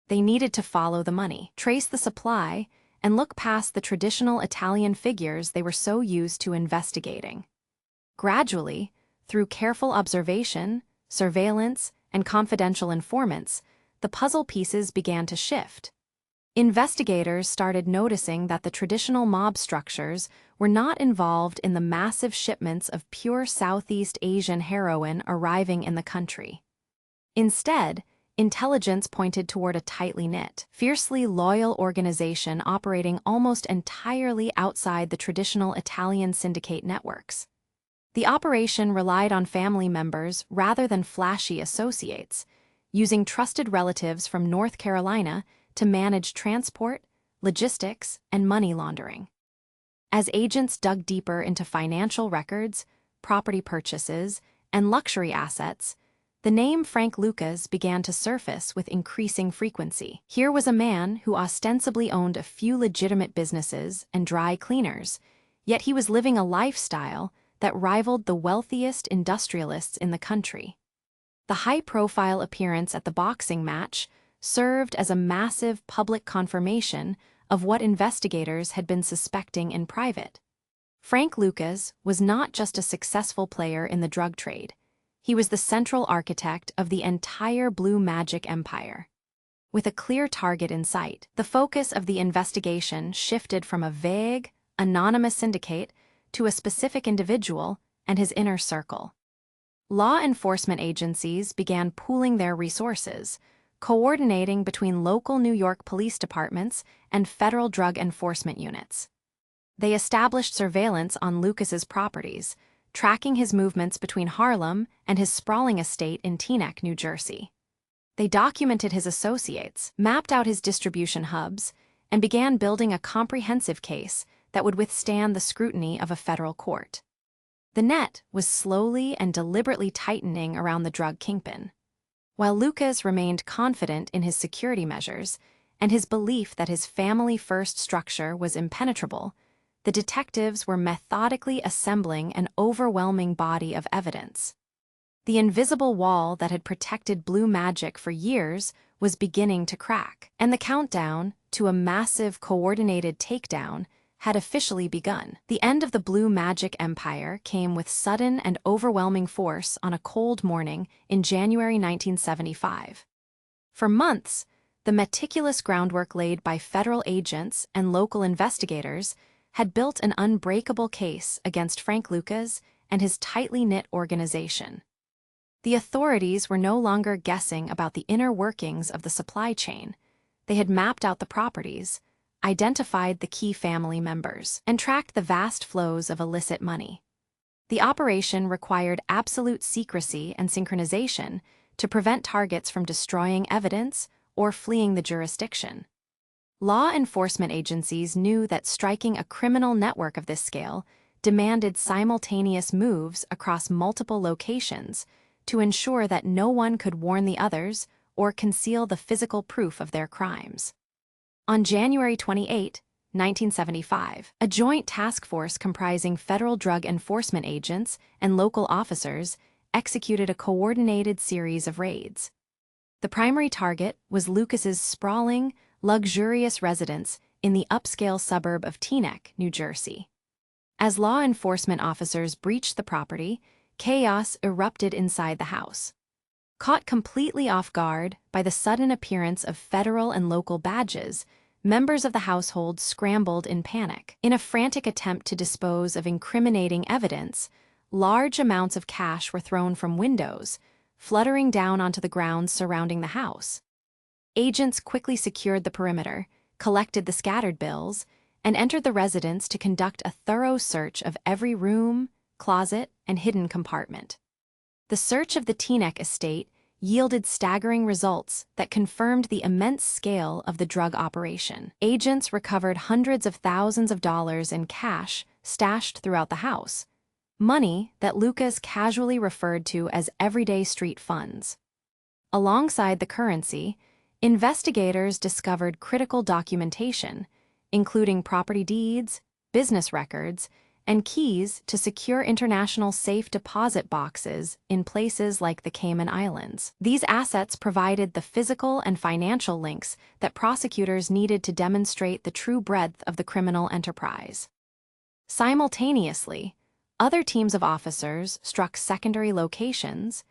They needed to follow the money, trace the supply, and look past the traditional Italian figures they were so used to investigating. Gradually, through careful observation, surveillance, and confidential informants, the puzzle pieces began to shift. Investigators started noticing that the traditional mob structures were not involved in the massive shipments of pure Southeast Asian heroin arriving in the country. Instead, intelligence pointed toward a tightly knit, fiercely loyal organization operating almost entirely outside the traditional Italian syndicate networks. The operation relied on family members rather than flashy associates, using trusted relatives from North Carolina to manage transport, logistics, and money laundering. As agents dug deeper into financial records, property purchases, and luxury assets, the name Frank Lucas began to surface with increasing frequency. Here was a man who ostensibly owned a few legitimate businesses and dry cleaners, yet he was living a lifestyle that rivaled the wealthiest industrialists in the country. The high-profile appearance at the boxing match served as a massive public confirmation of what investigators had been suspecting in private. Frank Lucas was not just a successful player in the drug trade. He was the central architect of the entire blue magic empire. With a clear target in sight, the focus of the investigation shifted from a vague, anonymous syndicate to a specific individual and his inner circle. Law enforcement agencies began pooling their resources, coordinating between local New York police departments and federal drug enforcement units. They established surveillance on Lucas's properties, tracking his movements between Harlem and his sprawling estate in Teaneck, New Jersey. They documented his associates, mapped out his distribution hubs, and began building a comprehensive case that would withstand the scrutiny of a federal court. The net was slowly and deliberately tightening around the drug kingpin. While Lucas remained confident in his security measures and his belief that his family-first structure was impenetrable, the detectives were methodically assembling an overwhelming body of evidence. The invisible wall that had protected blue magic for years was beginning to crack, and the countdown to a massive coordinated takedown had officially begun. The end of the blue magic empire came with sudden and overwhelming force on a cold morning in January 1975. For months, the meticulous groundwork laid by federal agents and local investigators had built an unbreakable case against Frank Lucas and his tightly knit organization. The authorities were no longer guessing about the inner workings of the supply chain. They had mapped out the properties, identified the key family members, and tracked the vast flows of illicit money. The operation required absolute secrecy and synchronization to prevent targets from destroying evidence or fleeing the jurisdiction. Law enforcement agencies knew that striking a criminal network of this scale demanded simultaneous moves across multiple locations to ensure that no one could warn the others or conceal the physical proof of their crimes. On January 28, 1975, a joint task force comprising federal drug enforcement agents and local officers executed a coordinated series of raids. The primary target was Lucas's sprawling, luxurious residence in the upscale suburb of Teaneck, New Jersey. As law enforcement officers breached the property, chaos erupted inside the house. Caught completely off guard by the sudden appearance of federal and local badges, members of the household scrambled in panic. In a frantic attempt to dispose of incriminating evidence, large amounts of cash were thrown from windows, fluttering down onto the grounds surrounding the house. Agents quickly secured the perimeter, collected the scattered bills, and entered the residence to conduct a thorough search of every room, closet, and hidden compartment. The search of the Teaneck estate yielded staggering results that confirmed the immense scale of the drug operation. Agents recovered hundreds of thousands of dollars in cash stashed throughout the house, money that Lucas casually referred to as everyday street funds. Alongside the currency, investigators discovered critical documentation, including property deeds, business records, and keys to secure international safe deposit boxes in places like the Cayman Islands. These assets provided the physical and financial links that prosecutors needed to demonstrate the true breadth of the criminal enterprise. Simultaneously, other teams of officers struck secondary locations,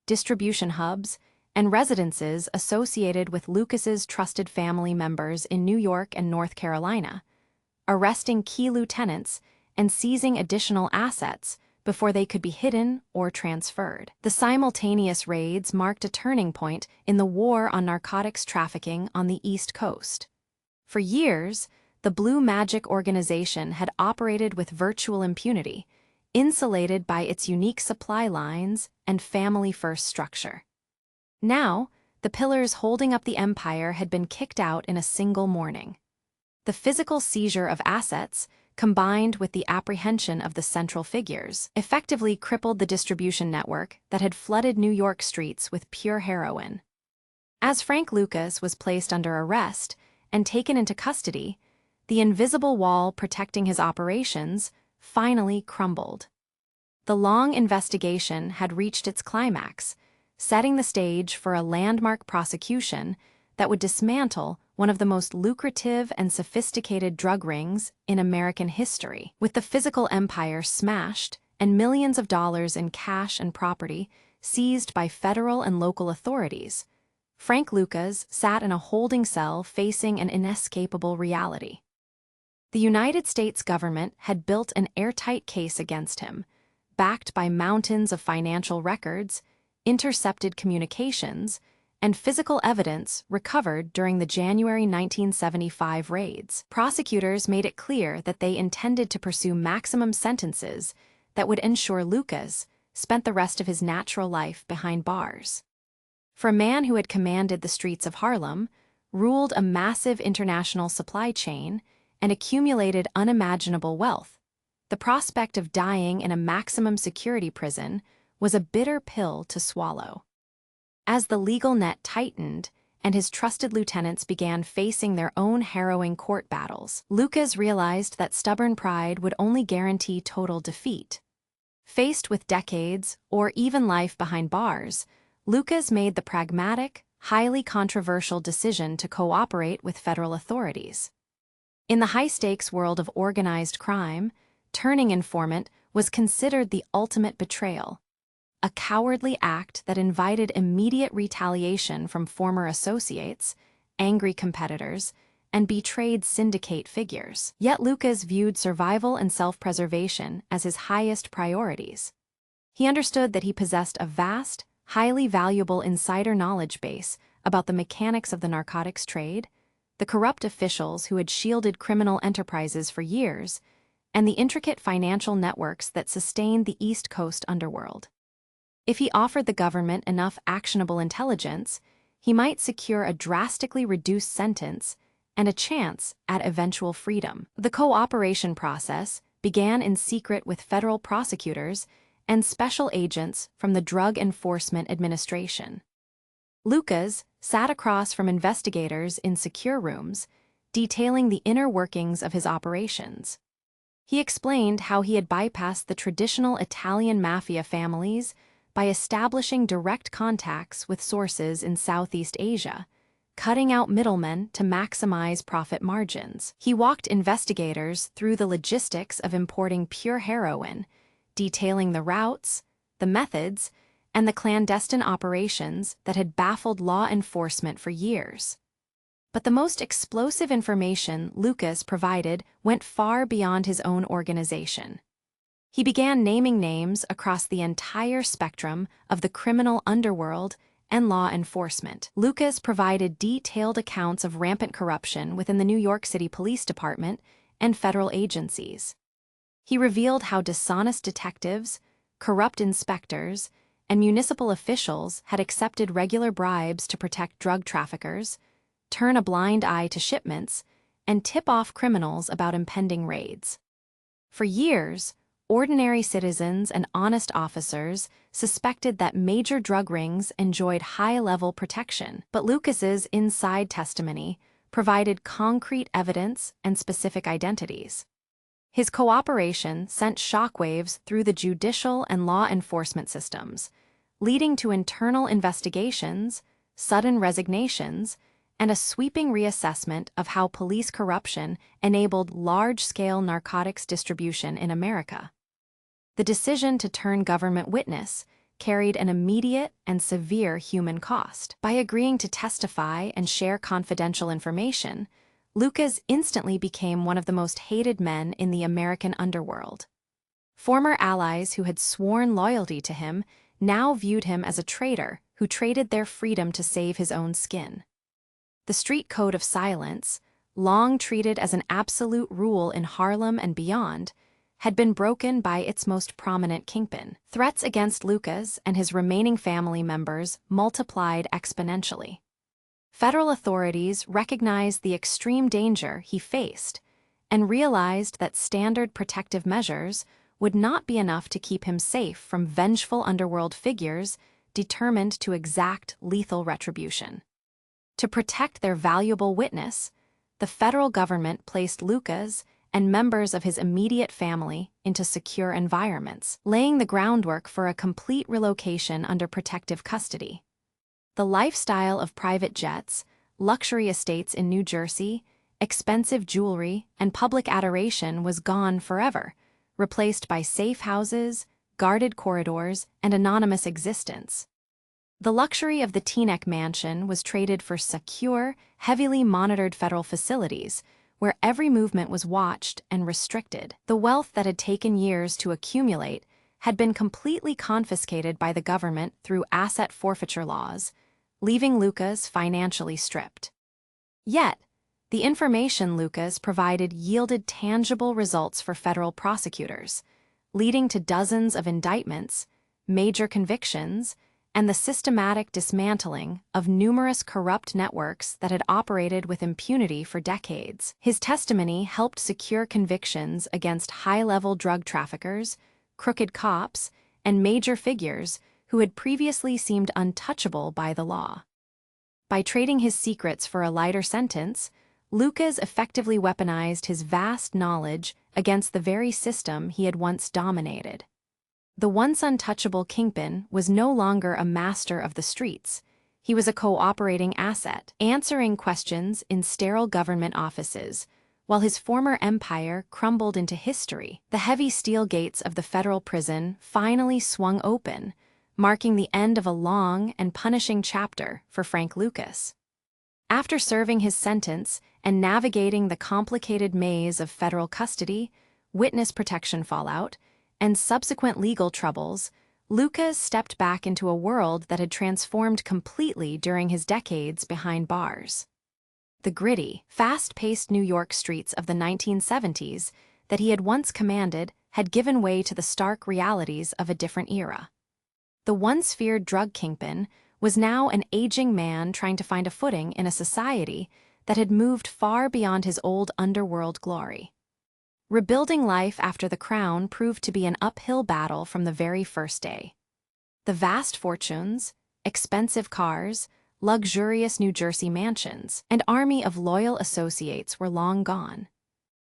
distribution hubs, and residences associated with Lucas's trusted family members in New York and North Carolina, arresting key lieutenants and seizing additional assets before they could be hidden or transferred. The simultaneous raids marked a turning point in the war on narcotics trafficking on the East Coast. For years, the Blue Magic organization had operated with virtual impunity, insulated by its unique supply lines and family-first structure. Now, the pillars holding up the empire had been kicked out in a single morning. The physical seizure of assets, combined with the apprehension of the central figures, effectively crippled the distribution network that had flooded New York streets with pure heroin. As Frank Lucas was placed under arrest and taken into custody, the invisible wall protecting his operations finally crumbled. The long investigation had reached its climax, setting the stage for a landmark prosecution that would dismantle one of the most lucrative and sophisticated drug rings in American history. With the physical empire smashed and millions of dollars in cash and property seized by federal and local authorities, Frank Lucas sat in a holding cell facing an inescapable reality. The United States government had built an airtight case against him, backed by mountains of financial records, intercepted communications, and physical evidence recovered during the January 1975 raids. Prosecutors made it clear that they intended to pursue maximum sentences that would ensure Lucas spent the rest of his natural life behind bars. For a man who had commanded the streets of Harlem, ruled a massive international supply chain, and accumulated unimaginable wealth, the prospect of dying in a maximum security prison was a bitter pill to swallow. As the legal net tightened and his trusted lieutenants began facing their own harrowing court battles, Lucas realized that stubborn pride would only guarantee total defeat. Faced with decades or even life behind bars, Lucas made the pragmatic, highly controversial decision to cooperate with federal authorities. In the high-stakes world of organized crime, turning informant was considered the ultimate betrayal, a cowardly act that invited immediate retaliation from former associates, angry competitors, and betrayed syndicate figures. Yet Lucas viewed survival and self-preservation as his highest priorities. He understood that he possessed a vast, highly valuable insider knowledge base about the mechanics of the narcotics trade, the corrupt officials who had shielded criminal enterprises for years, and the intricate financial networks that sustained the East Coast underworld. If he offered the government enough actionable intelligence, he might secure a drastically reduced sentence and a chance at eventual freedom. The cooperation process began in secret with federal prosecutors and special agents from the Drug Enforcement Administration. Lucas sat across from investigators in secure rooms, detailing the inner workings of his operations. He explained how he had bypassed the traditional Italian Mafia families by establishing direct contacts with sources in Southeast Asia, cutting out middlemen to maximize profit margins. He walked investigators through the logistics of importing pure heroin, detailing the routes, the methods, and the clandestine operations that had baffled law enforcement for years. But the most explosive information Lucas provided went far beyond his own organization. He began naming names across the entire spectrum of the criminal underworld and law enforcement. Lucas provided detailed accounts of rampant corruption within the New York City Police Department and federal agencies. He revealed how dishonest detectives, corrupt inspectors, and municipal officials had accepted regular bribes to protect drug traffickers, turn a blind eye to shipments, and tip off criminals about impending raids. For years, ordinary citizens and honest officers suspected that major drug rings enjoyed high-level protection, but Lucas's inside testimony provided concrete evidence and specific identities. His cooperation sent shockwaves through the judicial and law enforcement systems, leading to internal investigations, sudden resignations, and a sweeping reassessment of how police corruption enabled large-scale narcotics distribution in America. The decision to turn government witness carried an immediate and severe human cost. By agreeing to testify and share confidential information, Lucas instantly became one of the most hated men in the American underworld. Former allies who had sworn loyalty to him now viewed him as a traitor who traded their freedom to save his own skin. The street code of silence, long treated as an absolute rule in Harlem and beyond, had been broken by its most prominent kingpin. Threats against Lucas and his remaining family members multiplied exponentially. Federal authorities recognized the extreme danger he faced and realized that standard protective measures would not be enough to keep him safe from vengeful underworld figures determined to exact lethal retribution. To protect their valuable witness, the federal government placed Lucas and members of his immediate family into secure environments, laying the groundwork for a complete relocation under protective custody. The lifestyle of private jets, luxury estates in New Jersey, expensive jewelry, and public adoration was gone forever, replaced by safe houses, guarded corridors, and anonymous existence. The luxury of the Teaneck mansion was traded for secure, heavily monitored federal facilities, where every movement was watched and restricted. The wealth that had taken years to accumulate had been completely confiscated by the government through asset forfeiture laws, leaving Lucas financially stripped. Yet, the information Lucas provided yielded tangible results for federal prosecutors, leading to dozens of indictments, major convictions, and the systematic dismantling of numerous corrupt networks that had operated with impunity for decades. His testimony helped secure convictions against high-level drug traffickers, crooked cops, and major figures who had previously seemed untouchable by the law. By trading his secrets for a lighter sentence, Lucas effectively weaponized his vast knowledge against the very system he had once dominated. The once untouchable Kingpin was no longer a master of the streets. He was a cooperating asset, answering questions in sterile government offices, while his former empire crumbled into history. The heavy steel gates of the federal prison finally swung open, marking the end of a long and punishing chapter for Frank Lucas. After serving his sentence and navigating the complicated maze of federal custody, witness protection fallout, and subsequent legal troubles, Lucas stepped back into a world that had transformed completely during his decades behind bars. The gritty, fast-paced New York streets of the 1970s that he had once commanded had given way to the stark realities of a different era. The once feared drug kingpin was now an aging man trying to find a footing in a society that had moved far beyond his old underworld glory. Rebuilding life after the crown proved to be an uphill battle from the very first day. The vast fortunes, expensive cars, luxurious New Jersey mansions, and army of loyal associates were long gone.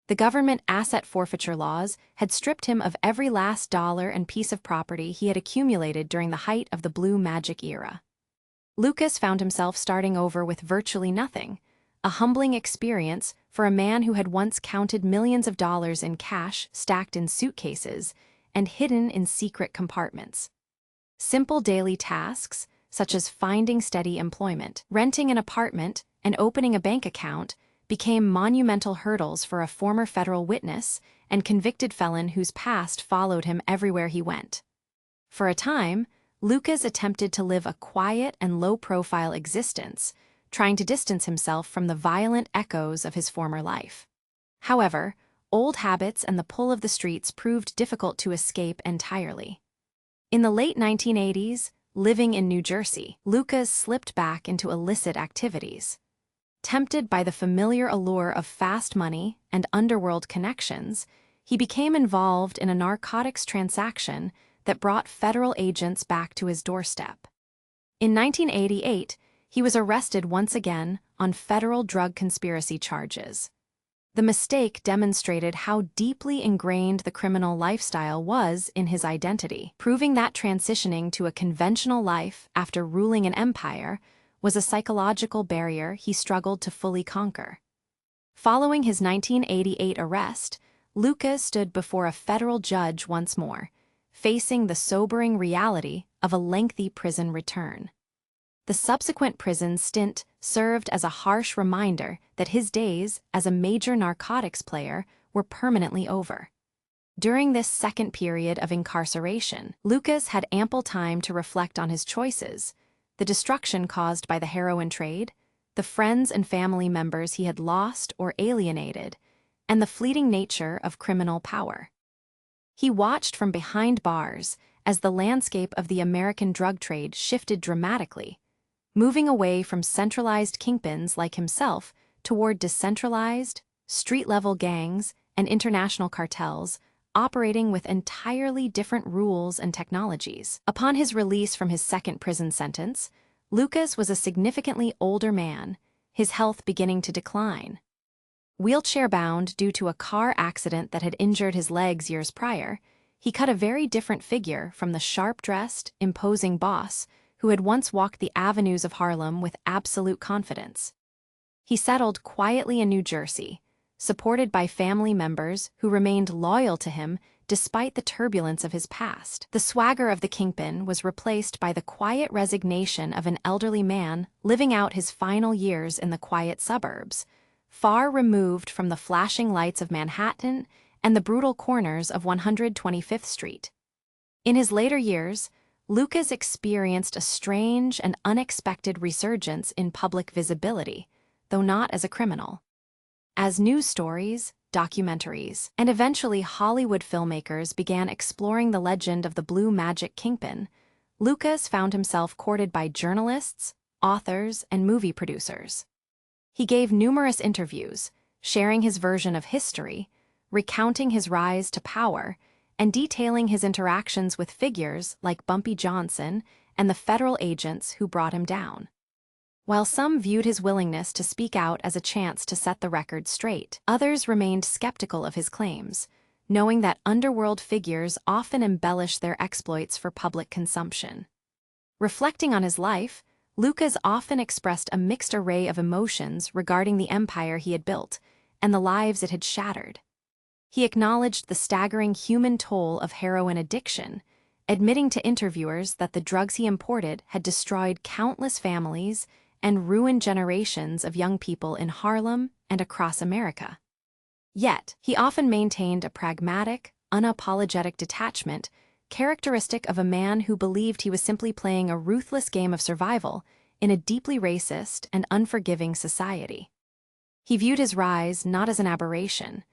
The government asset forfeiture laws had stripped him of every last dollar and piece of property he had accumulated during the height of the Blue Magic era. Lucas found himself starting over with virtually nothing, a humbling experience for a man who had once counted millions of dollars in cash stacked in suitcases and hidden in secret compartments. Simple daily tasks, such as finding steady employment, renting an apartment, and opening a bank account, became monumental hurdles for a former federal witness and convicted felon whose past followed him everywhere he went. For a time, Lucas attempted to live a quiet and low-profile existence, trying to distance himself from the violent echoes of his former life. However, old habits and the pull of the streets proved difficult to escape entirely. In the late 1980s, living in New Jersey, Lucas slipped back into illicit activities. Tempted by the familiar allure of fast money and underworld connections, he became involved in a narcotics transaction that brought federal agents back to his doorstep. In 1988, he was arrested once again on federal drug conspiracy charges. The mistake demonstrated how deeply ingrained the criminal lifestyle was in his identity, proving that transitioning to a conventional life after ruling an empire was a psychological barrier he struggled to fully conquer. Following his 1988 arrest, Lucas stood before a federal judge once more, facing the sobering reality of a lengthy prison return. The subsequent prison stint served as a harsh reminder that his days as a major narcotics player were permanently over. During this second period of incarceration, Lucas had ample time to reflect on his choices, the destruction caused by the heroin trade, the friends and family members he had lost or alienated, and the fleeting nature of criminal power. He watched from behind bars as the landscape of the American drug trade shifted dramatically, moving away from centralized kingpins like himself toward decentralized, street-level gangs, and international cartels, operating with entirely different rules and technologies. Upon his release from his second prison sentence, Lucas was a significantly older man, his health beginning to decline. Wheelchair-bound due to a car accident that had injured his legs years prior, he cut a very different figure from the sharp-dressed, imposing boss who had once walked the avenues of Harlem with absolute confidence. He settled quietly in New Jersey, supported by family members who remained loyal to him despite the turbulence of his past. The swagger of the Kingpin was replaced by the quiet resignation of an elderly man living out his final years in the quiet suburbs, far removed from the flashing lights of Manhattan and the brutal corners of 125th Street. In his later years, Lucas experienced a strange and unexpected resurgence in public visibility, though not as a criminal. As news stories, documentaries, and eventually Hollywood filmmakers began exploring the legend of the Blue Magic Kingpin, Lucas found himself courted by journalists, authors, and movie producers. He gave numerous interviews, sharing his version of history, recounting his rise to power, and detailing his interactions with figures like Bumpy Johnson and the federal agents who brought him down. While some viewed his willingness to speak out as a chance to set the record straight, others remained skeptical of his claims, knowing that underworld figures often embellish their exploits for public consumption. Reflecting on his life, Lucas often expressed a mixed array of emotions regarding the empire he had built and the lives it had shattered. He acknowledged the staggering human toll of heroin addiction, admitting to interviewers that the drugs he imported had destroyed countless families and ruined generations of young people in Harlem and across America. Yet, he often maintained a pragmatic, unapologetic detachment, characteristic of a man who believed he was simply playing a ruthless game of survival in a deeply racist and unforgiving society. He viewed his rise not as an aberration,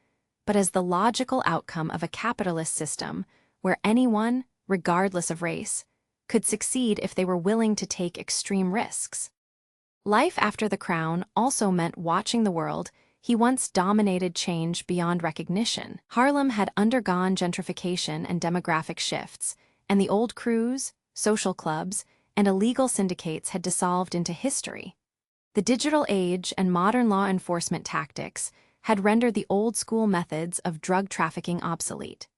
but as the logical outcome of a capitalist system where anyone, regardless of race, could succeed if they were willing to take extreme risks. Life after the crown also meant watching the world he once dominated change beyond recognition. Harlem had undergone gentrification and demographic shifts, and the old crews, social clubs, and illegal syndicates had dissolved into history. The digital age and modern law enforcement tactics had rendered the old-school methods of drug trafficking obsolete.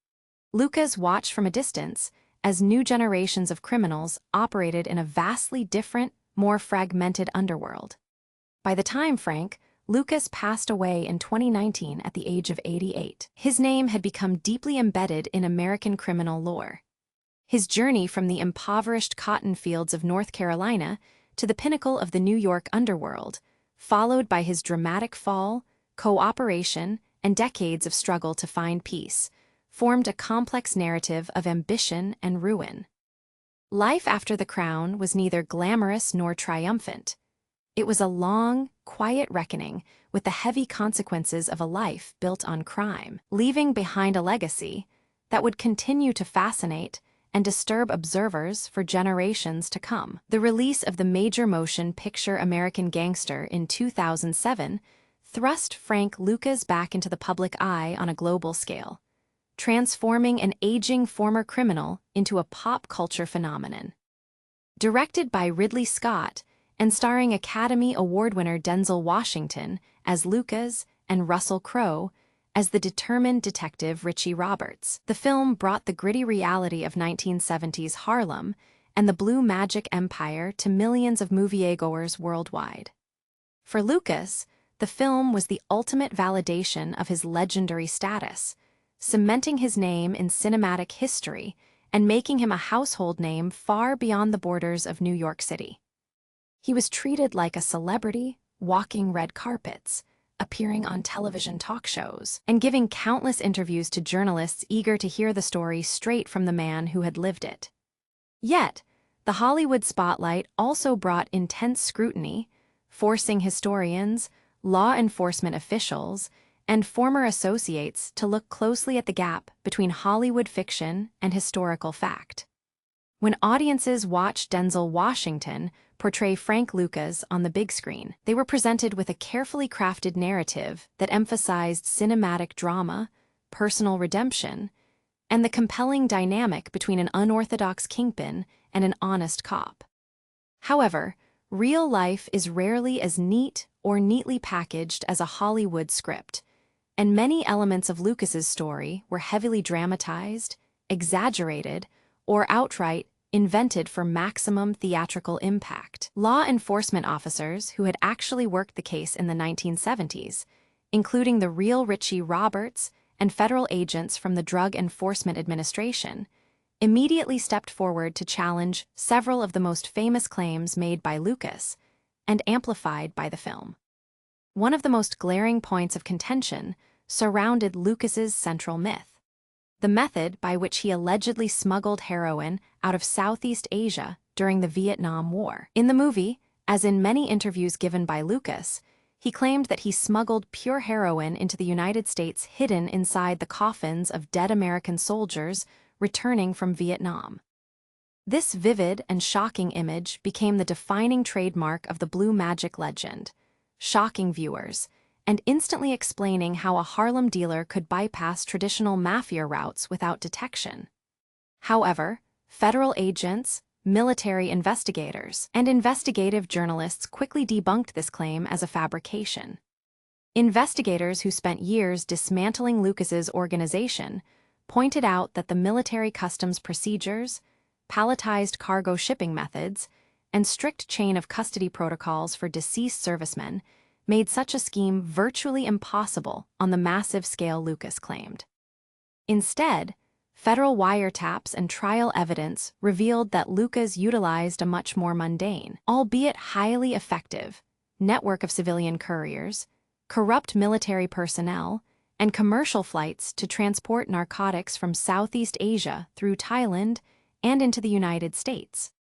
Lucas watched from a distance as new generations of criminals operated in a vastly different, more fragmented underworld. By the time Lucas passed away in 2019 at the age of 88. His name had become deeply embedded in American criminal lore. His journey from the impoverished cotton fields of North Carolina to the pinnacle of the New York underworld, followed by his dramatic fall, cooperation, and decades of struggle to find peace, formed a complex narrative of ambition and ruin. Life after the crown was neither glamorous nor triumphant. It was a long, quiet reckoning with the heavy consequences of a life built on crime, leaving behind a legacy that would continue to fascinate and disturb observers for generations to come. The release of the major motion picture American Gangster in 2007 thrust Frank Lucas back into the public eye on a global scale, transforming an aging former criminal into a pop culture phenomenon. Directed by Ridley Scott and starring Academy Award winner Denzel Washington as Lucas and Russell Crowe as the determined detective Richie Roberts, the film brought the gritty reality of 1970s Harlem and the Blue Magic Empire to millions of moviegoers worldwide. For Lucas, the film was the ultimate validation of his legendary status, cementing his name in cinematic history and making him a household name far beyond the borders of New York City. He was treated like a celebrity, walking red carpets, appearing on television talk shows, and giving countless interviews to journalists eager to hear the story straight from the man who had lived it. Yet, the Hollywood spotlight also brought intense scrutiny, forcing historians, law enforcement officials, and former associates to look closely at the gap between Hollywood fiction and historical fact. When audiences watched Denzel Washington portray Frank Lucas on the big screen, they were presented with a carefully crafted narrative that emphasized cinematic drama, personal redemption, and the compelling dynamic between an unorthodox kingpin and an honest cop. However, real life is rarely as neat or neatly packaged as a Hollywood script, and many elements of Lucas's story were heavily dramatized, exaggerated, or outright invented for maximum theatrical impact. Law enforcement officers who had actually worked the case in the 1970s, including the real Richie Roberts and federal agents from the Drug Enforcement Administration, immediately stepped forward to challenge several of the most famous claims made by Lucas and amplified by the film. One of the most glaring points of contention surrounded Lucas's central myth: the method by which he allegedly smuggled heroin out of Southeast Asia during the Vietnam War. In the movie, as in many interviews given by Lucas, he claimed that he smuggled pure heroin into the United States hidden inside the coffins of dead American soldiers returning from Vietnam. This vivid and shocking image became the defining trademark of the Blue Magic legend, shocking viewers and instantly explaining how a Harlem dealer could bypass traditional mafia routes without detection. However, federal agents, military investigators, and investigative journalists quickly debunked this claim as a fabrication. Investigators who spent years dismantling Lucas's organization pointed out that the military customs procedures, palletized cargo shipping methods, and strict chain of custody protocols for deceased servicemen made such a scheme virtually impossible on the massive scale Lucas claimed. Instead, federal wiretaps and trial evidence revealed that Lucas utilized a much more mundane, albeit highly effective, network of civilian couriers, corrupt military personnel, and commercial flights to transport narcotics from Southeast Asia through Thailand and into the United States.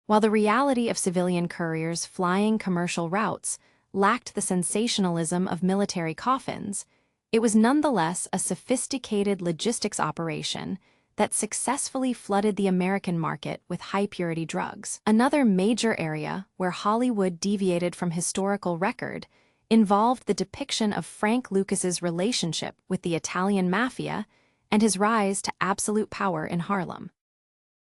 While the reality of civilian couriers flying commercial routes lacked the sensationalism of military coffins, it was nonetheless a sophisticated logistics operation that successfully flooded the American market with high-purity drugs. Another major area where Hollywood deviated from historical record involved the depiction of Frank Lucas's relationship with the Italian Mafia and his rise to absolute power in Harlem.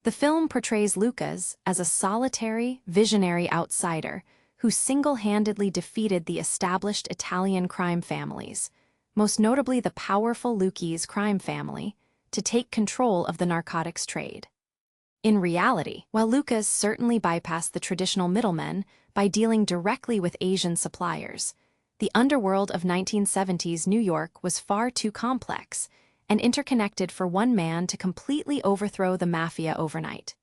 The film portrays Lucas as a solitary, visionary outsider who single-handedly defeated the established Italian crime families, most notably the powerful Lucchese crime family, to take control of the narcotics trade. In reality, while Lucas certainly bypassed the traditional middlemen by dealing directly with Asian suppliers, the underworld of 1970s New York was far too complex and interconnected for one man to completely overthrow the mafia overnight.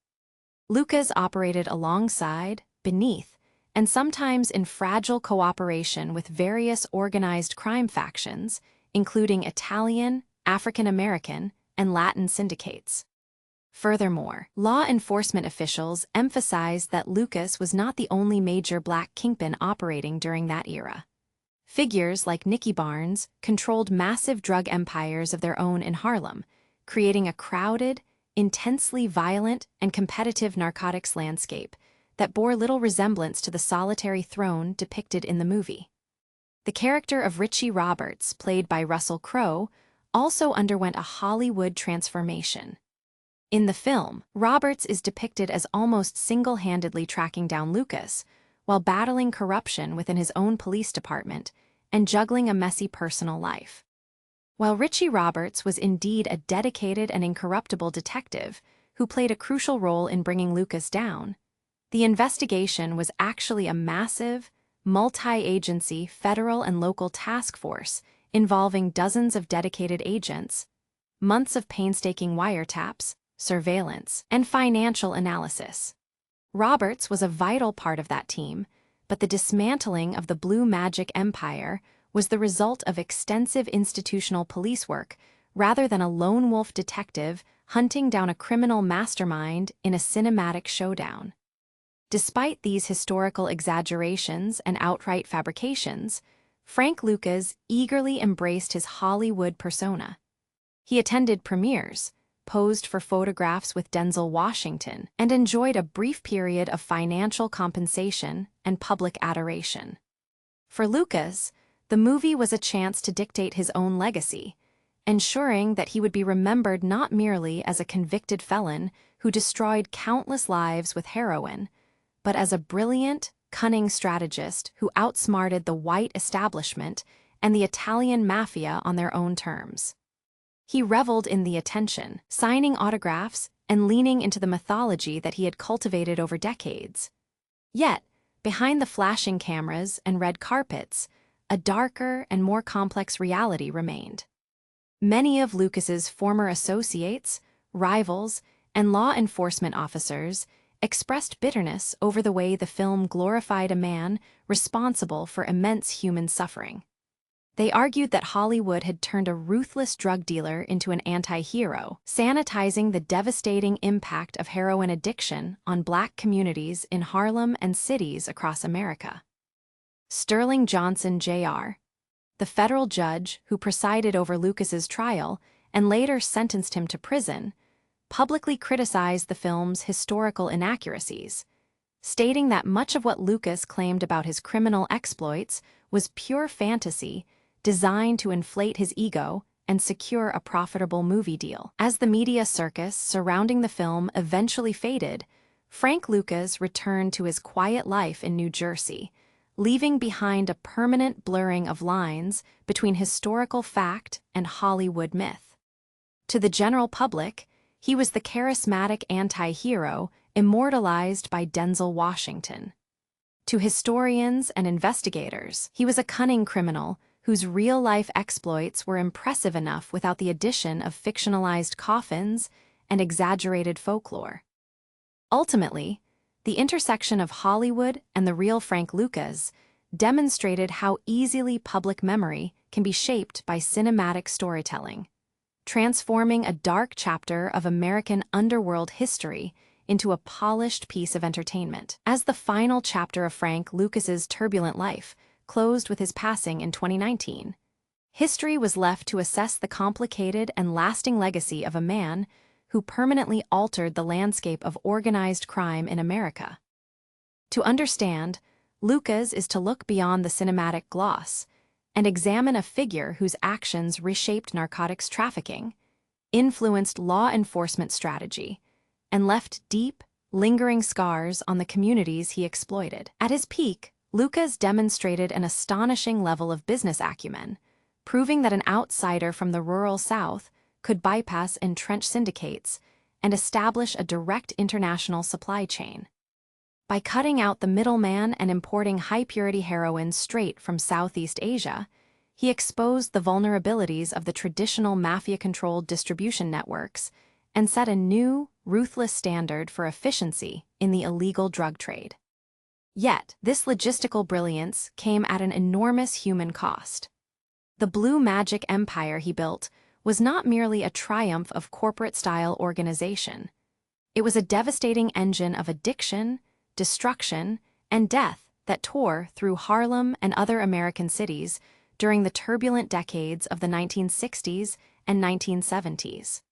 Lucas operated alongside, beneath, and sometimes in fragile cooperation with various organized crime factions, including Italian, African American, and Latin syndicates. Furthermore, law enforcement officials emphasized that Lucas was not the only major black kingpin operating during that era. Figures like Nicky Barnes controlled massive drug empires of their own in Harlem, creating a crowded, intensely violent, and competitive narcotics landscape that bore little resemblance to the solitary throne depicted in the movie. The character of Richie Roberts, played by Russell Crowe, also underwent a Hollywood transformation. In the film, Roberts is depicted as almost single-handedly tracking down Lucas, while battling corruption within his own police department and juggling a messy personal life. While Richie Roberts was indeed a dedicated and incorruptible detective who played a crucial role in bringing Lucas down, the investigation was actually a massive, multi-agency federal and local task force involving dozens of dedicated agents, months of painstaking wiretaps, surveillance, and financial analysis. Roberts was a vital part of that team, but the dismantling of the Blue Magic Empire was the result of extensive institutional police work rather than a lone wolf detective hunting down a criminal mastermind in a cinematic showdown. Despite these historical exaggerations and outright fabrications, Frank Lucas eagerly embraced his Hollywood persona. He attended premieres, posed for photographs with Denzel Washington, and enjoyed a brief period of financial compensation and public adoration. For Lucas, the movie was a chance to dictate his own legacy, ensuring that he would be remembered not merely as a convicted felon who destroyed countless lives with heroin, but as a brilliant, cunning strategist who outsmarted the white establishment and the Italian Mafia on their own terms. He reveled in the attention, signing autographs and leaning into the mythology that he had cultivated over decades. Yet, behind the flashing cameras and red carpets, a darker and more complex reality remained. Many of Lucas's former associates, rivals, and law enforcement officers expressed bitterness over the way the film glorified a man responsible for immense human suffering. They argued that Hollywood had turned a ruthless drug dealer into an anti-hero, sanitizing the devastating impact of heroin addiction on Black communities in Harlem and cities across America. Sterling Johnson, Jr., the federal judge who presided over Lucas's trial and later sentenced him to prison, publicly criticized the film's historical inaccuracies, stating that much of what Lucas claimed about his criminal exploits was pure fantasy designed to inflate his ego and secure a profitable movie deal. As the media circus surrounding the film eventually faded, Frank Lucas returned to his quiet life in New Jersey, leaving behind a permanent blurring of lines between historical fact and Hollywood myth. To the general public, he was the charismatic anti-hero immortalized by Denzel Washington. To historians and investigators, he was a cunning criminal whose real-life exploits were impressive enough without the addition of fictionalized coffins and exaggerated folklore. Ultimately, the intersection of Hollywood and the real Frank Lucas demonstrated how easily public memory can be shaped by cinematic storytelling, transforming a dark chapter of American underworld history into a polished piece of entertainment. As the final chapter of Frank Lucas's turbulent life closed with his passing in 2019, history was left to assess the complicated and lasting legacy of a man who permanently altered the landscape of organized crime in America. To understand, Lucas is to look beyond the cinematic gloss and examine a figure whose actions reshaped narcotics trafficking, influenced law enforcement strategy, and left deep, lingering scars on the communities he exploited. At his peak, Lucas demonstrated an astonishing level of business acumen, proving that an outsider from the rural South could bypass entrenched syndicates and establish a direct international supply chain. By cutting out the middleman and importing high-purity heroin straight from Southeast Asia, he exposed the vulnerabilities of the traditional mafia-controlled distribution networks and set a new, ruthless standard for efficiency in the illegal drug trade. Yet, this logistical brilliance came at an enormous human cost. The blue magic empire he built was not merely a triumph of corporate-style organization. It was a devastating engine of addiction, destruction, and death that tore through Harlem and other American cities during the turbulent decades of the 1960s and 1970s.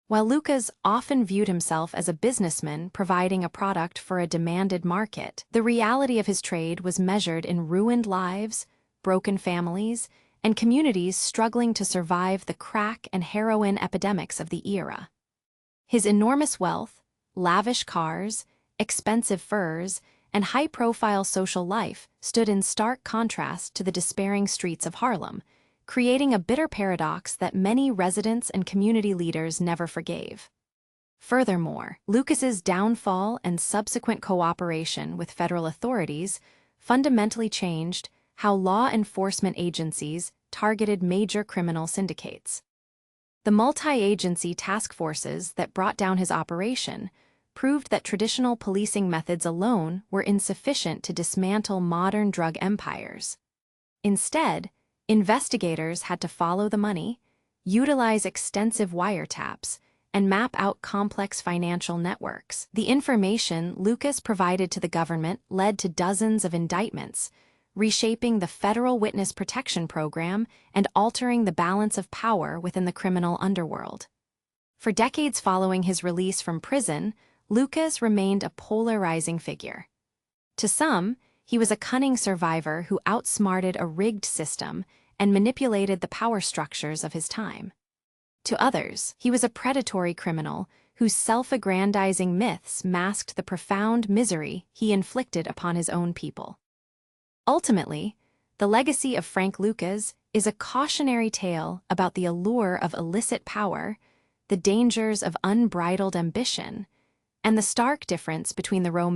While Lucas often viewed himself as a businessman providing a product for a demanded market, the reality of his trade was measured in ruined lives, broken families, and communities struggling to survive the crack and heroin epidemics of the era. His enormous wealth, lavish cars, expensive furs, and high-profile social life stood in stark contrast to the despairing streets of Harlem, creating a bitter paradox that many residents and community leaders never forgave. Furthermore, Lucas's downfall and subsequent cooperation with federal authorities fundamentally changed how law enforcement agencies targeted major criminal syndicates. The multi-agency task forces that brought down his operation proved that traditional policing methods alone were insufficient to dismantle modern drug empires. Instead, investigators had to follow the money, utilize extensive wiretaps, and map out complex financial networks. The information Lucas provided to the government led to dozens of indictments, reshaping the federal witness protection program and altering the balance of power within the criminal underworld. For decades following his release from prison, Lucas remained a polarizing figure. To some, he was a cunning survivor who outsmarted a rigged system and manipulated the power structures of his time. To others, he was a predatory criminal whose self-aggrandizing myths masked the profound misery he inflicted upon his own people. Ultimately, the legacy of Frank Lucas is a cautionary tale about the allure of illicit power, the dangers of unbridled ambition, and the stark difference between the romantic